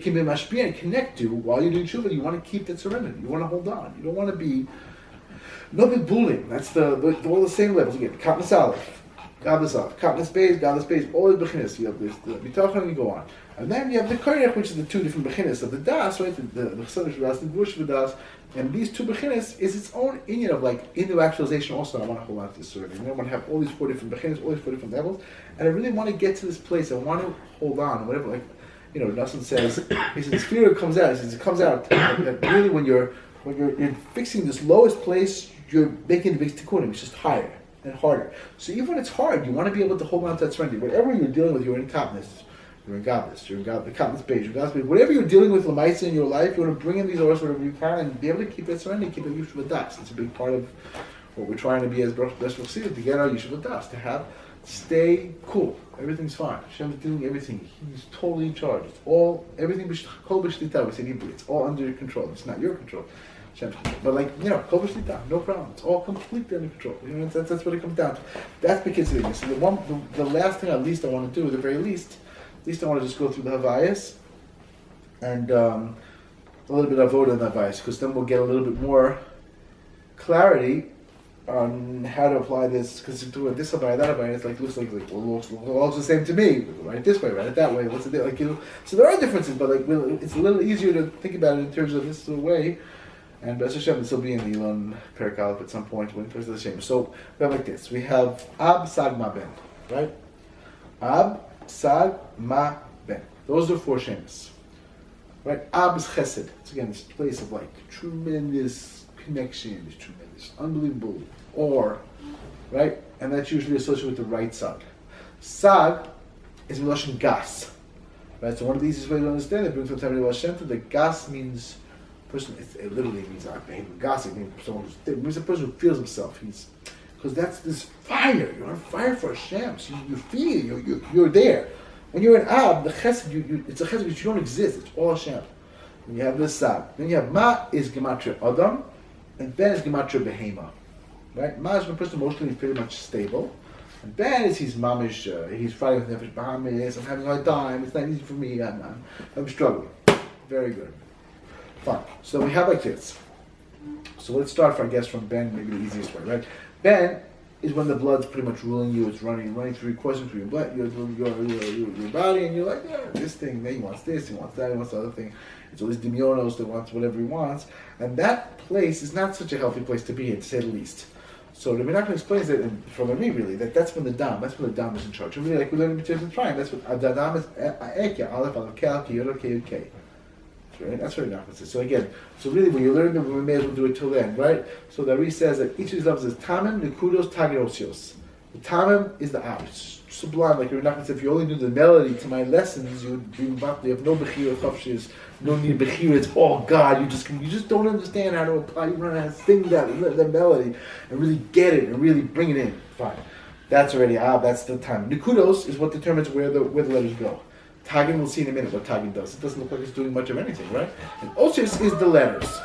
[SPEAKER 1] can be mashpia and connect to while you're doing tshuva. You want to keep that serenity. You want to hold on. You don't want to be no big bullying. That's all the same levels again. Katnas aleph, godless aleph, katnas beis, all the bechinas. You have this the bitachon and you go on. And then you have the korech, which is the two different bechinas of the das, right? The chesed das, the vush das. And these two bechinas is its own inyan of into actualization also. I want to hold on to this serenity. I want to have all these four different bechinas, all these four different levels. And I really want to get to this place. I want to hold on, whatever. Nassim says, he says, fear comes out. He says, it comes out that really when you're fixing this lowest place, you're making the big tikkunim, it's just higher and harder. So even when it's hard, you want to be able to hold on to that serenity. Whatever you're dealing with, you're in topness. You're in Godless. You're in God. The Godless base. You're Godless base. Whatever you're dealing with Lamaisa in your life, you want to bring in these oros whatever you can and be able to keep it surrounded, keep it Yishuv Das. It's a big part of what we're trying to be as best we'll see it, to get our Yishuv Das, to stay cool. Everything's fine. Hashem's doing everything. He's totally in charge. It's all, everything, kol b'shlita, we say in Hebrew, it's all under your control. It's not your control. But kol b'shlita, no problem. It's all completely under control. That's what it comes down to. That's B'kitzur. So the last thing at least I want to do, the very least I want to just go through the Havayas and a little bit of Avodah in the Havayas, because then we'll get a little bit more clarity on how to apply this, because doing this Havayah, that Havayah, it's looks like well, looks the same to me. Write it this way, write it that way. What's the So there are differences, but it's a little easier to think about it in terms of this way. And B'ez Hashem, this will be in the Elon Perek Aleph at some point when it comes to the Shem. So we have like this. We have Ab, Sag, Ma, Ben, right? Ab, Sag, Ma, Ben. Those are 4 Shems. Right? Ab is Chesed. It's again this place of tremendous connection, this tremendous, unbelievable or, right? And that's usually associated with the right Sag. Sag is Miloshin Gas. Right? So one of the easiest ways to understand it, brings from Tamil Hashem, the Gas means person. It literally means Gas. It means a person who feels himself. Because that's this fire. You're on fire for Hashem. So you feel you're there. When you're in Ab, the Chesed, it's a Chesed which you don't exist. It's all Hashem. When you have this Sag. Then you have Ma is Gematria Adam, and Ben is Gematria Behema. Right? Ma is when a person emotionally is pretty much stable. And Ben is he's mamish, he's fighting with Nefesh Bahamis, I'm having a hard time, it's not easy for me, I'm struggling. Very good. Fine. So we have like this. So let's start, I guess, from Ben, maybe the easiest way, right? Ben is when the blood's pretty much ruling you, it's running through your coursing through your blood, your body, and you're like, yeah, this thing, he wants this, he wants that, he wants the other thing. It's all these demionos that wants whatever he wants. And that place is not such a healthy place to be in, to say the least. So the Menachem explains it from me really, that's when the Dam is in charge. And really, like we learned in B'tzias Mitzrayim, that's what the Dam is Ekya, Aleph, Aleph, Kel, Ki, Yod, K, K. Right? That's what the Menachem says. So again, when you learn it, we may as well do it till then, right? So the Ari says that each of these levels is Tamim, Nikudos, Tagirosios. The Tamim is the Ab. It's sublime, like Menachem said, if you only knew the melody to my lessons, you would be about, you have no Bechira Chavshis, no need Bechira, it's all God. You just don't understand how to apply, you don't know how to sing that melody and really get it and really bring it in. Fine. That's already that's the time. Nikudos is what determines where the letters go. Tagin, we'll see in a minute what Tagin does. It doesn't look like it's doing much of anything, right? And Osius is the letters.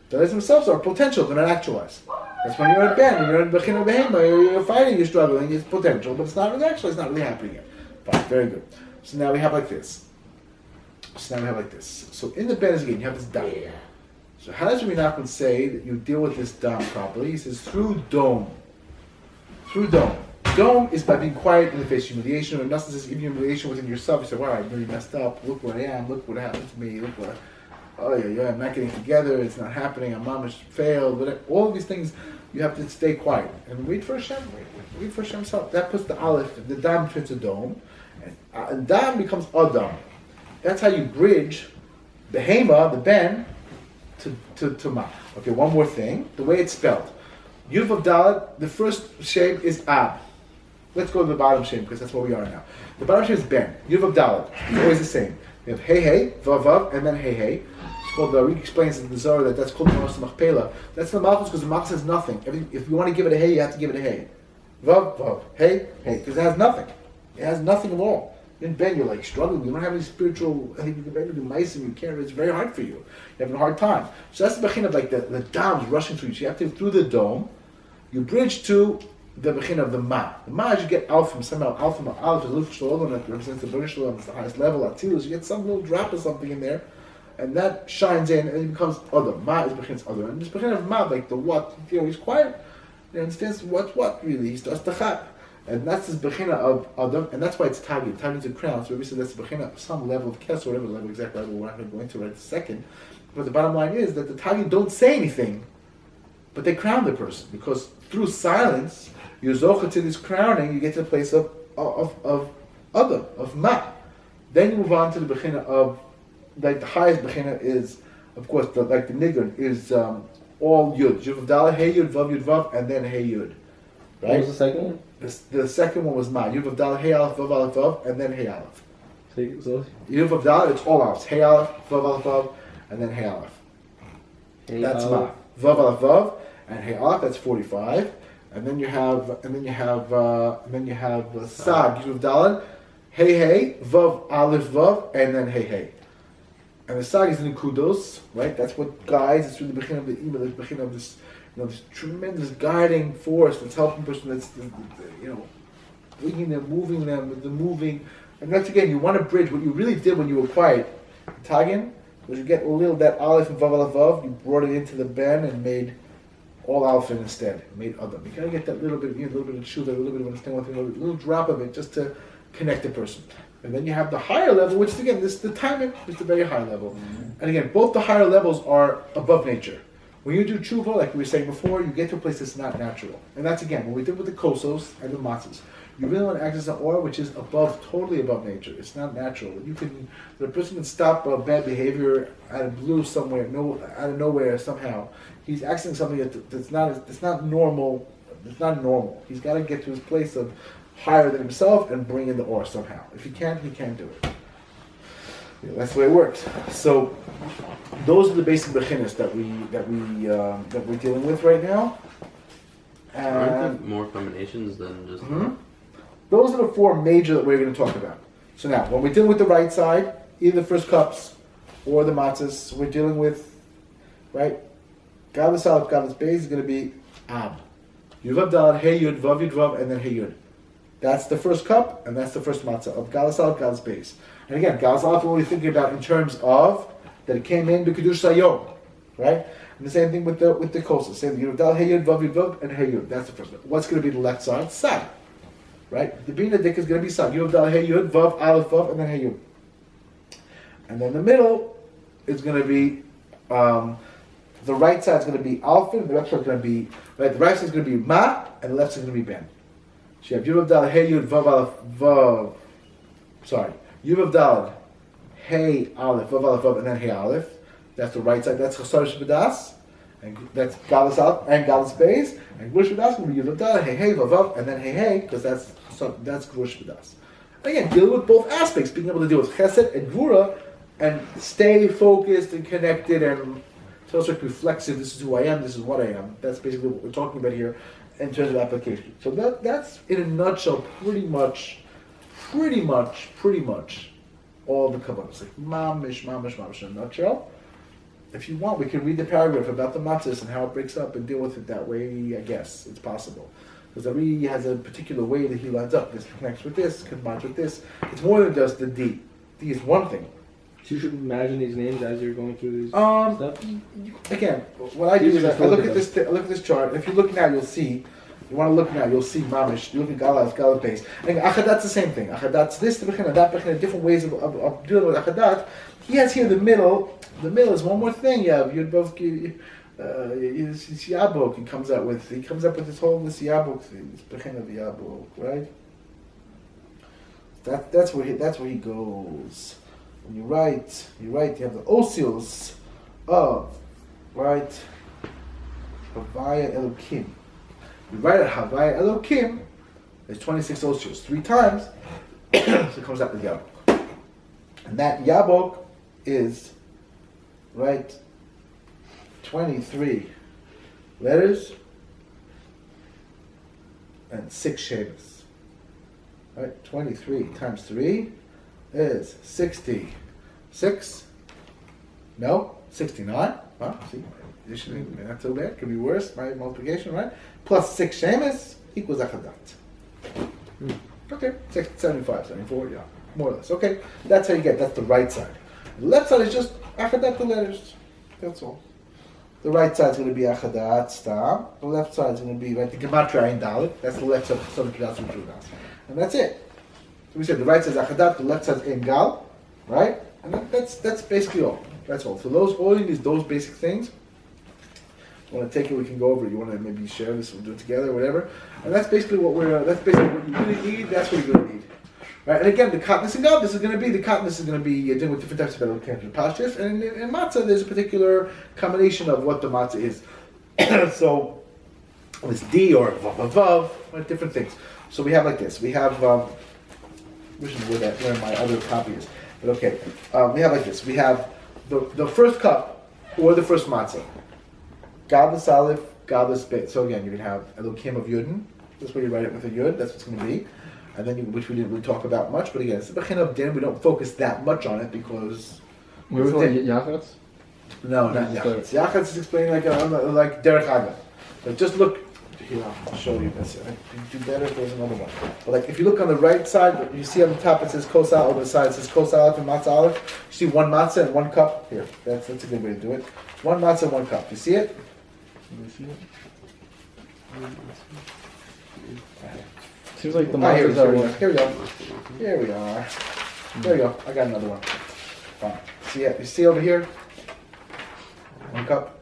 [SPEAKER 1] The letters themselves are potential, they're not actualized. That's when you're at Ben, when you're in Bechina Behema, you're fighting, you're struggling, it's potential, but it's not really actual, it's not really happening yet. Fine, very good. So now we have like this. So in the Ben again, you have this Dam. So how does Menachem say that you deal with this Dam properly? He says through Dome. Through Dome. Dome is by being quiet in the face of humiliation, or nothing says even humiliation within yourself. You say, wow, I really messed up, look where I am, look what happened to me, look what I'm not getting together, it's not happening, I'm mamish failed, whatever. All of these things, you have to stay quiet. And wait for Hashem, wait for Hashem's help. That puts the Aleph, the Dam turns to Dome, and Dam becomes Adam. That's how you bridge the Hema, the Ben, to Ma. Okay, one more thing. The way it's spelled. Yud Vav Daled, the first Shem is Ab. Let's go to the bottom Shem, because that's where we are now. The bottom Shem is Ben. Yud Vav Daled. It's always the same. We have Hey Hey, Vav Vav, and then Hey Hey. It's called, Rick explains in the Zohar that's called the Machpelah. That's the Malchus, because the Malchus has nothing. If you want to give it a Hey, you have to give it a Hey. Vav Vav. Hey Hey. Because it has nothing. It has nothing at all. In Ben, you're like struggling. You don't have any spiritual. You do Maseh, you can't. It's very hard for you. You're having a hard time. So that's the bechin of like the Dam's rushing through you. So you have to through the dome. You bridge to the bechin of the Ma. The Ma is you get Alf from somehow. Alf from Aleph is Luf Shalom that represents the Bnei Shalom. It's the highest level. Atzilus. You get some little drop of something in there, and that shines in, and it becomes other. Ma is bechin's other, and this bechin of Ma, like the what. He's quiet. He understands what's what really. He starts to chap. And that's this bechina of Adam, and that's why it's Tagin. Tagin's a crown, so we said that's the bechina of some level of Kes, or whatever level, exact level, we're not going to go into right this second. But the bottom line is that the Tagin don't say anything, but they crown the person, because through silence, you're zocha to this crowning, you get to the place of Adam, of Ma. Then you move on to the bechina of, like the highest bechina is, of course, like the Nigun, is all Yud. Yud Vav Hey Yud, Vav, and then Hey Yud. Right?
[SPEAKER 2] What was the second one?
[SPEAKER 1] The second one was Ma. Yud Vav Hey Aleph, Vav, and then Hey Aleph.
[SPEAKER 2] Take it slowly.
[SPEAKER 1] Yud Vav Dalet, it's all Aleph. Hey Aleph, Vav Aleph Vav, and then Hey Aleph.
[SPEAKER 2] Hey,
[SPEAKER 1] That's
[SPEAKER 2] Aleph.
[SPEAKER 1] Ma. Vav Aleph Vav, and Hey Aleph, that's 45. And then you have Sag, Yud Vav Dalet, Hey Hey, Vav Aleph Vav, and then Hey Hey. And the Sag is the Nekudos, right? That's what guides. It's through the beginning of the email, the beginning of this, this tremendous guiding force that's helping person. That's bringing them, moving them, the moving. And that's again, you want to bridge what you really did when you acquired Tagin, was you get a little that Aleph and Vav Aleph Vav, you brought it into the Ben and made all Aleph instead. Made Adam. You gotta get that little bit, a little bit of tshuva, a little bit of understanding, a little drop of it, just to connect the person. And then you have the higher level, which is again, the timing is the very high level. Mm-hmm. And again, both the higher levels are above nature. When you do tshuva, like we were saying before, you get to a place that's not natural. And that's again, what we did with the kosos and the matzahs. You really want to access an aura which is totally above nature. It's not natural. The person can stop bad behavior out of blue somewhere, out of nowhere somehow. He's accessing something that's not normal. It's not normal. He's got to get to his place of higher than himself and bring in the aura somehow. If he can't, he can't do it. That's the way it works. So those are the basic beginnas that we're dealing with right now.
[SPEAKER 3] Aren't there more combinations than just?
[SPEAKER 1] Mm-hmm. Those are the four major that we're going to talk about. So now, when we're dealing with the right side, either the first cups or the matzahs, we're dealing with, right? Gadlus Aleph, Gadlus Beis is going to be Ab. Yud Vav Dalet, Hey Yud, Vav Yud Vav, and then Hey Yud. That's the first cup, and that's the first matzah of Gadlus Aleph, Gadlus Beis. And again, Gadlus Aleph, we're only thinking about in terms of that it came in B'Kedush Sayom, right? And the same thing with the kosos. Same Yud Vav Dalet, Hey Yud, Vav Yud Vav, and Hey Yud. That's the first one. What's going to be the left side? Sag. Right? The Bina Dik is going to be Sag. Yud Vav Dalet, Hey Yud, Vav Aleph Vav, and then Hey Yud. And then the middle is going to be the right side is going to be Alpha, and the left side is going to be right. The right side is going to be Ma, and the left side is going to be Ben. So you have Yud Vav Dalet, Hey Yud, Vav Aleph Vav. Sorry, Yud Vav Dalet, Hey Aleph, Vav Aleph Vav, and then Hey Aleph. That's the right side. That's Choshev B'das, and that's Gadlus Aleph and Gadlus Beis. And Gurush B'das is going to be Yud Vav Dalet, Hey Hey, Vav Vav, and then Hey Hey, because that's Gurush B'das. Again, dealing with both aspects, being able to deal with Chesed and Gvura, and stay focused and connected and so it's like reflexive. This is who I am. This is what I am. That's basically what we're talking about here in terms of application. So that's in a nutshell, pretty much all the kavanas. Like mamish in a nutshell. If you want, we can read the paragraph about the matzahs and how it breaks up and deal with it that way. I guess it's possible because every has a particular way that he lines up. This connects with this, combines with this. It's more than just the D. D is one thing.
[SPEAKER 2] So you should imagine these names as you're going through these stuff?
[SPEAKER 1] Again, what I do is I look at this chart. If you look now, you'll see. You want to look now, you'll see Mamish. You look at Galat Beis. And Achadat's the same thing. Achadat's this Bechina, that Bechina, different ways of dealing with Achadat. He has here the middle. The middle is one more thing. You have Yudbovki, Yabok. He comes up with this whole Yabok thing. This Bechina of Yabok, right? That's where he goes. When you write, you have the osios of, right, Havaya Elokim. You write it Havaya Elokim, there's 26 osios. 3 times, so it comes out with Yabok. And that Yabok is, right, 23 letters and 6 Shemas. Right, 23 times 3 is 66. No, 69. Well, see, additionally, not so bad. Could be worse. My multiplication, right? Plus 6 shemes equals achadat. Okay, 75, 74, yeah, more or less. Okay, that's how you get. That's the right side. The left side is just achadat, the letters. That's all. The right side is going to be achadat stam. The left side is going to be right the gematria ayin dalet. That's the left side of and that's it. So we said the right side is achadat, the left side is ein gal, right? And that's basically all. That's all. So all you need is those basic things. You want to take it, we can go over it. You want to maybe share this, we'll do it together, whatever. And that's basically what that's basically what you really need. That's what you're going to need, right? And again, the katnus and gal, this is going to be dealing with different types of edible cancer pastures. And in matzah, there's a particular combination of what the matzah is. So it's D or vav, right? Different things. So we have like this. We have wishing where my other copy is. But okay, we have like this. We have the first cup or the first matzah. Gabas Aleph, Gabas Bet. So again, you can have a little kim of Yudin. That's where you write it with a Yud. That's what it's going to be. And then, which we didn't really talk about much. But again, it's the Bechin of Din. We don't focus that much on it because.
[SPEAKER 2] Where was it? Yachatz?
[SPEAKER 1] No, not Yachatz. Yachatz is explaining like Derech Aga. But just look. Here, I'll show you this. I do better if there's another one. But like, if you look on the right side, you see on the top it says Kos Aleph, on the side it says Kos Aleph and Matza Aleph. You see one matzah and one cup. Here, that's a good way to do it. One matzah and one cup. You see it?
[SPEAKER 2] Let me see it. Seems like the
[SPEAKER 1] here,
[SPEAKER 2] matzahs are.
[SPEAKER 1] here we go. Here we are. There we go. I got another one. Fine. See it? You see over here? One cup.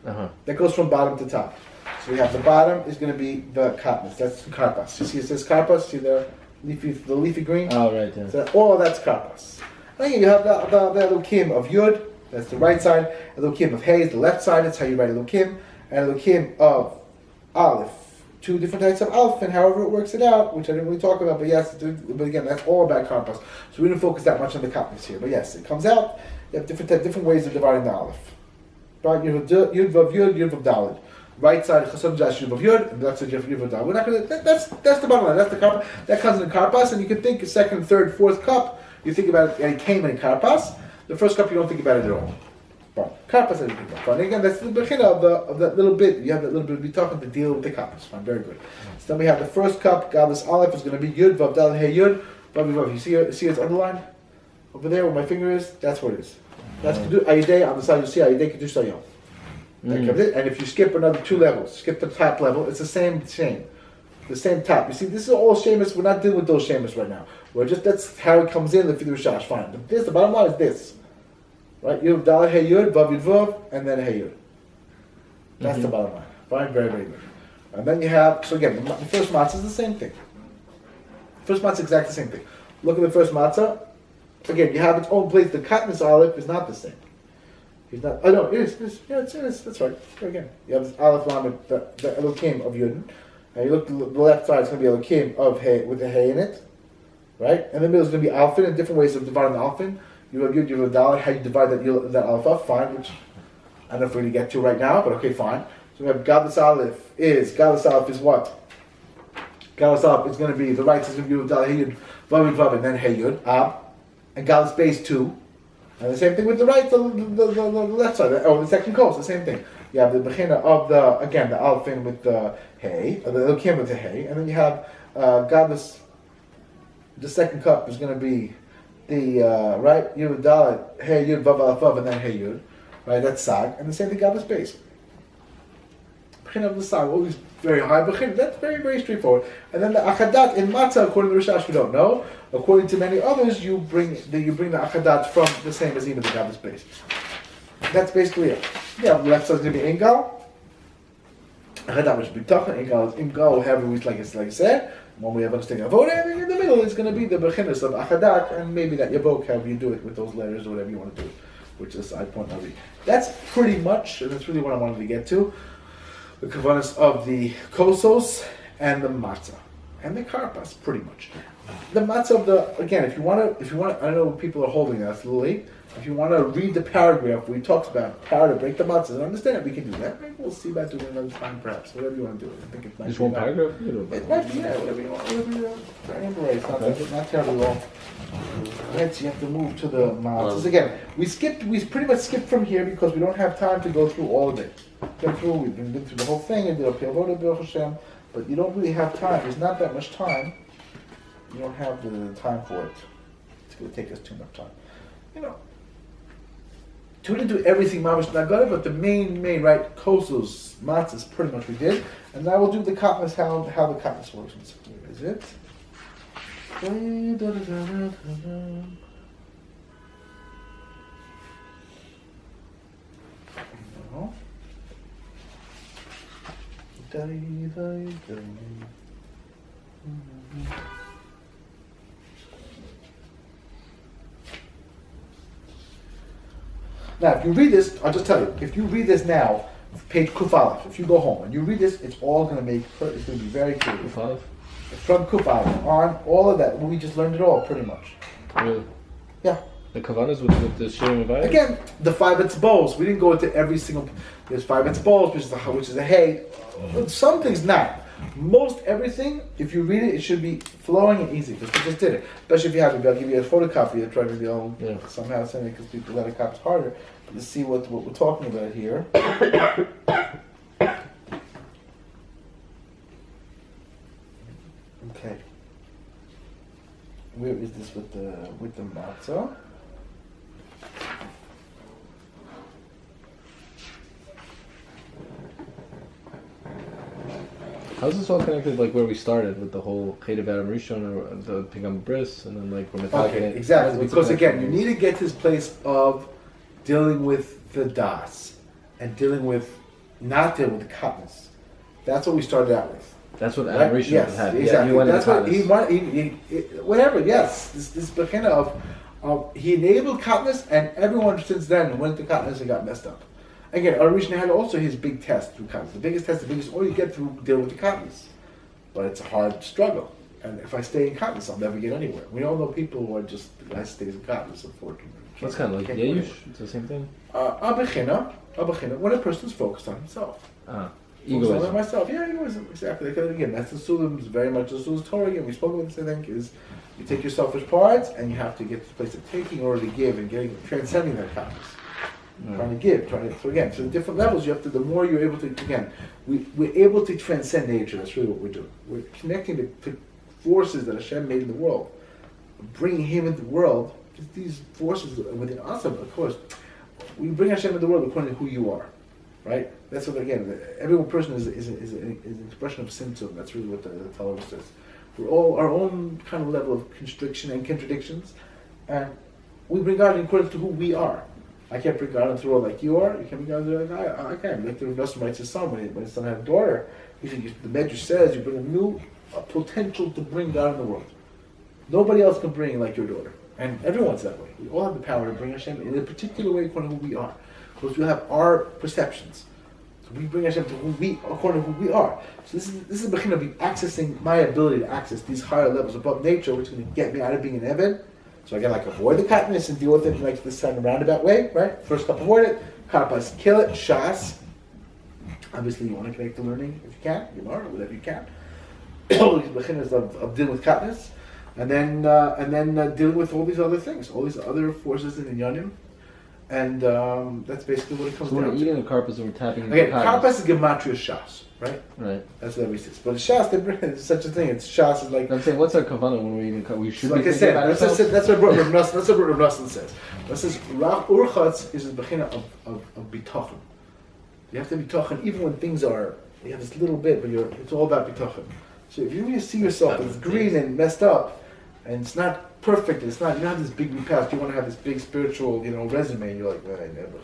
[SPEAKER 1] That goes from bottom to top. So we have the bottom is going to be the karpas. That's the karpas. You see it says karpas. See the leafy green?
[SPEAKER 2] Oh, right, yeah.
[SPEAKER 1] So all of that's karpas. And then you have the little kim of yud. That's the right side. A little kim of hay is the left side. That's how you write a little kim. And a little kim of aleph. Two different types of aleph, and however it works it out, which I didn't really talk about, but yes, but again, that's all about karpas. So we didn't focus that much on the karpas here. But yes, it comes out. You have different ways of dividing the aleph. Right? Yud vav yud, yud vav dalid. Right side, Choshev Yud vav yud, and left side, Yud vav dalid. We're not going to. That's the bottom line. That's the karpas. That comes in the karpas, and you can think second, third, fourth cup. You think about it, and it came in karpas. The first cup, you don't think about it at all. But karpas, everything. Fine. Again, that's the beginning of that little bit. You have that little bit of talking to deal with the karpas. Fine, very good. So then we have the first cup. Gabas Aleph is going to be Yud vav dalid hey Yud vav vav. You see it's underlined over there where my finger is. That's what it is. That's Ayidei on the side. You see Ayidei Kedush Sayom. That comes in. And if you skip another 2 levels, skip the top level, it's the same, the same top. You see, this is all Shemus. We're not dealing with those Shemus right now. We're just that's how it comes in. The Fidu Shash, fine. But the bottom line is this, right? Yud Daled Hey Yud Vav Yud Vav, and then Hey Yud. That's the bottom line. Fine, very very good. And then you have again the first matzah is the same thing. The first matzah is exactly the same thing. Look at the first matzah. Again, you have its own place. The katniss aleph is not the same. He's not. Oh no, it is. Yeah, it is. That's right. Again, you have this aleph lam with the elokim of Yudin, and you look to the left side. It's going to be elokim of hay with a hay in it, right? And the middle is going to be alphin. And different ways of dividing the alphin. You have Yud, you have Dalet. How you divide that aleph up? Fine. Which I don't know if we're going to get to right now, but okay, fine. So we have Gadlus aleph is what? Gadlus aleph is going to be the right side is going to be Yud Dalet Hey Yud Vav Vav and then Hey Yud Ab. And Galus base 2. And the same thing with the right, the left side, or the second coast, the same thing. You have the Bechina of the alphin with the hay, or the Kim with the hay, and then you have Galus, the second cup is going to be the, right, Yud Dalet, Hey Yud Vav Aleph Vav, and then Hey Yud, right, that's Sag, and the same thing Galus base. Bechina of the Sag, always very high, Bechina, that's very, very straightforward. And then the Achadat in Matza, according to Rishash, we don't know. According to many others, you bring the Achadat from the same as even the Gabbas base. That's basically it. Yeah, the left side is going to be Ingal. Achadat which is B'tachan. Ingal is Ingal, however we like I said. One way of understanding Avodah, and in the middle is going to be the Bechinas of Achadat, and maybe that Yabok, however you do it with those letters or whatever you want to do it, which is the side point of it. That's pretty much, and that's really what I wanted to get to. The Kavanas of the Kosos and the Matza. And the Karpas, pretty much. The Matza of the, again, if you want to, I know people are holding that, it's a little late. If you want to read the paragraph where he talks about how to break the matzahs and understand it, we can do that. Maybe we'll see about doing it another time, perhaps. Whatever you want to do. I think it might
[SPEAKER 2] Just
[SPEAKER 1] be
[SPEAKER 2] one
[SPEAKER 1] about,
[SPEAKER 2] paragraph?
[SPEAKER 1] it might be, yeah, whatever you want. Whatever you want. I remember right. It's not terribly long. Right, so you have to move to the matzahs. Again, we pretty much skipped from here because we don't have time to go through all of it. We've been through the whole thing and did a Piavoda Baruch Hashem, but you don't really have time. There's not that much time. You don't have the time for it. It's going to take us too much time. You know, we didn't do everything Mamash Nagada, but the main, right, Kosos, Matzahs, pretty much we did. And now we'll do the Katniss, how the Katniss works. Where is it? No. Now, if you read this, I'll just tell you, if you read this now, page Kuf Aleph, if you go home and you read this, it's all going to it's going to be very clear.
[SPEAKER 2] Kuf Aleph?
[SPEAKER 1] from Kufay on, all of that. We just learned it all, pretty much.
[SPEAKER 4] Really?
[SPEAKER 1] Yeah.
[SPEAKER 4] The kavanas with the shirim of
[SPEAKER 1] Again, the 5 etzbos. We didn't go into every single. There's 5 etzbos, which is a hay. Some things not. Most everything, if you read it, it should be flowing and easy because we just did it. Especially if you have it, I'll give you a photocopy. I'll try to somehow send it because people let it copy harder. But to see what we're talking about here. Okay. Where is this with the matzah?
[SPEAKER 4] How's this all connected, like where we started with the whole Choshev Adam Rishon or the Pigam Bris, and then like we're
[SPEAKER 1] Okay, exactly. Because again, you need to get to this place of dealing with the das and dealing with not dealing with the katnas. That's what we started out with.
[SPEAKER 4] That's what Adam Rishon
[SPEAKER 1] yes,
[SPEAKER 4] had.
[SPEAKER 1] Exactly.
[SPEAKER 4] Yeah, he wanted
[SPEAKER 1] that's what he wanted. Whatever. Yes, this beginning of he enabled katnas, and everyone since then went to katnas and got messed up. Again, Arishna had also his big test through katnas. The biggest test, all you get through dealing with the katnas. But it's a hard struggle. And if I stay in katnas, I'll never get anywhere. We all know people who are just the guy stays in katnas, unfortunately.
[SPEAKER 4] That's kind of like Yeyush. It's the same thing.
[SPEAKER 1] Abechina, when a person's focused on himself.
[SPEAKER 4] Egoism.
[SPEAKER 1] On myself. Yeah, egoism, exactly. Because again, that's the Sulam, very much the Sulam's Torah. Again, we spoke about this, I think, is you take your selfish parts and you have to get to the place of taking in order to give and transcending that katnas. Trying to give, so the different levels you have to, the more you're able to, again, we're able to transcend nature. That's really what we're doing. We're connecting to forces that Hashem made in the world, bringing Him into the world. These forces within us, of course, we bring Hashem into the world according to who you are, right? That's what, again, every one person is an expression of symptom. That's really what the Torah says. We're all our own kind of level of constriction and contradictions, and we bring God according to who we are. I can't bring God into the world like you are. You can't bring God into the world like I can. Like the Rav writes his son when his son had a daughter. He said, the Medrash says you bring a new potential to bring God in the world. Nobody else can bring like your daughter. And everyone's that way. We all have the power to bring Hashem in a particular way according to who we are. Because we have our perceptions. So we bring Hashem to according to who we are. So this is the beginning of me accessing my ability to access these higher levels above nature, which is going to get me out of being an Eved. So I gotta avoid the katnas and deal with it like this kind of roundabout way, right? First step, avoid it. Karpas, kill it. Shas. Obviously, you want to connect to learning if you can, Gemara, whatever you can. All these beginners of dealing with katnas, and then dealing with all these other things, all these other forces in Inyanim, and that's basically what it comes down to.
[SPEAKER 4] So we're eating the karpas and we're tapping into
[SPEAKER 1] Again,
[SPEAKER 4] the katnas.
[SPEAKER 1] karpas is gematria shas, right?
[SPEAKER 4] Right.
[SPEAKER 1] That's what we say. But shas, there's such a thing. It's shas is like.
[SPEAKER 4] I'm saying, what's our kavanah when we're eating karpas? We should
[SPEAKER 1] like
[SPEAKER 4] be
[SPEAKER 1] I
[SPEAKER 4] thinking
[SPEAKER 1] said,
[SPEAKER 4] about
[SPEAKER 1] that's
[SPEAKER 4] ourselves.
[SPEAKER 1] what Rav Nosson says. That says Rav Urchatz is the bechina of bitachon. You have to be bitachon even when things are. You have this little bit, but it's all about bitachon. So if you really see yourself as green and messed up, and it's not perfect, you don't have this big past. You want to have this big spiritual, resume. And you're like, I never.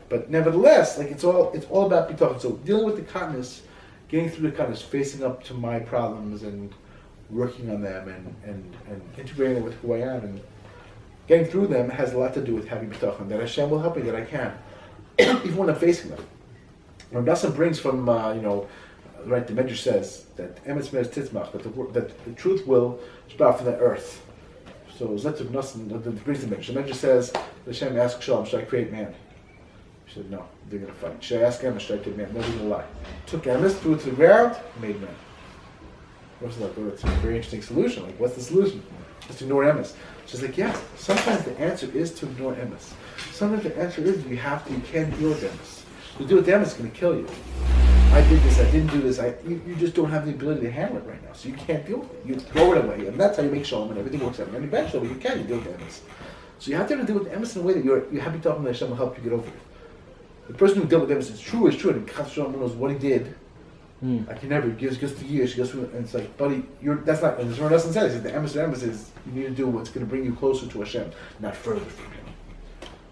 [SPEAKER 1] But nevertheless, like it's all about bitachon. So dealing with the katnas, getting through the katnas, facing up to my problems and working on them and integrating them with who I am and getting through them has a lot to do with having bitachon. That Hashem will help me, that I can, even when I'm facing them. When Maseh brings from, right, the Medrash says that emes meres titzmach, that the truth will sprout from the earth. So Zetzuk Nosson brings the Medrash. The Medrash says, Hashem asked Shalom, should I create man? He said, no, they're going to fight. Should I ask emes, should I create man? No, they're going to lie. Took emes, threw it to the ground, made man. It's a very interesting solution. Like, what's the solution? Just ignore emes. She's like, yes, sometimes the answer is to ignore emes. Sometimes the answer is you can't deal with emes. To deal with them, it's going to kill you. I did this, I didn't do this. You just don't have the ability to handle it right now, so you can't deal with it. You throw it away, and that's how you make shalom, and everything works out. And eventually, you can deal with emes. So you have to deal with emes in a way that you have to talk to Hashem will help you get over it. The person who dealt with emes is true, and Chas Shalom knows what he did. I can never gives to you. She goes through, and it's like, buddy, that's not. And Zohar doesn't say. The emes is you need to do what's going to bring you closer to Hashem, not further from Him.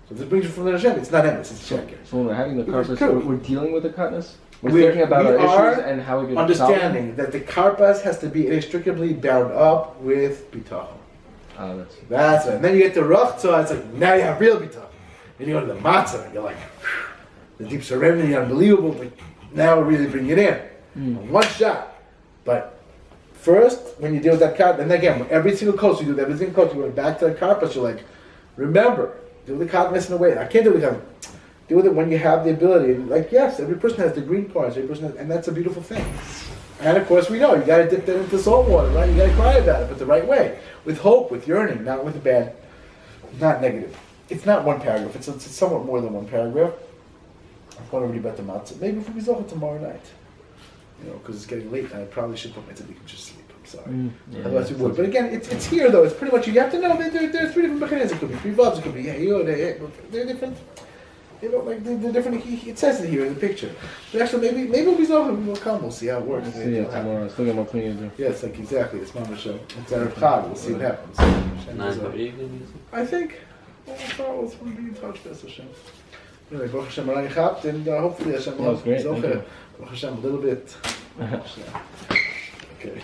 [SPEAKER 1] So if this brings you from the Hashem, it's not emes, it's sheker.
[SPEAKER 4] So when we're having the karpas, we're dealing with the katnas? We're thinking about our issues and how we can
[SPEAKER 1] understanding that the karpas has to be inextricably bound up with bitachon. That's it. And then you get the rachtzah, it's like, now you have real bitachon. Then you go to the Matza, and you're like, the deep serenity, unbelievable, but now we're really bringing it in. One shot. But first, when you deal with that card, and again, every single coach you do, every single coach you went back to the card, but you're like, remember, deal with the card missing away. I can't deal with the card. Deal with it when you have the ability. And like, yes, every person has the green cards, every person has, and that's a beautiful thing. And of course, we know you got to dip that into salt water, right? You got to cry about it, but the right way, with hope, with yearning, not with the bad, not negative. It's not one paragraph. It's somewhat more than one paragraph. I want to read about the Matza. Maybe if we resolve it tomorrow night. You know, because it's getting late, and I probably should put my tzaddik and just sleep. I'm sorry. Otherwise we would. But again, it's here though. It's pretty much, you have to know that there are three different mechanisms. It could be three vavs. It could be they're different. You know, like they're different. It says it here in the picture. But actually, maybe we'll resolve it. We'll come. We'll see how it works.
[SPEAKER 4] We'll see tomorrow. I still got more cleaning to do.
[SPEAKER 1] Yeah, it's like exactly. It's Mama Show. It's Erev Chag. We'll see what happens. I think. We'll be in touch. That's Hashem. Anyway, Baruch Hashem, and hopefully Hashem will.
[SPEAKER 4] That was great.
[SPEAKER 1] Baruch Hashem, a little bit. Okay.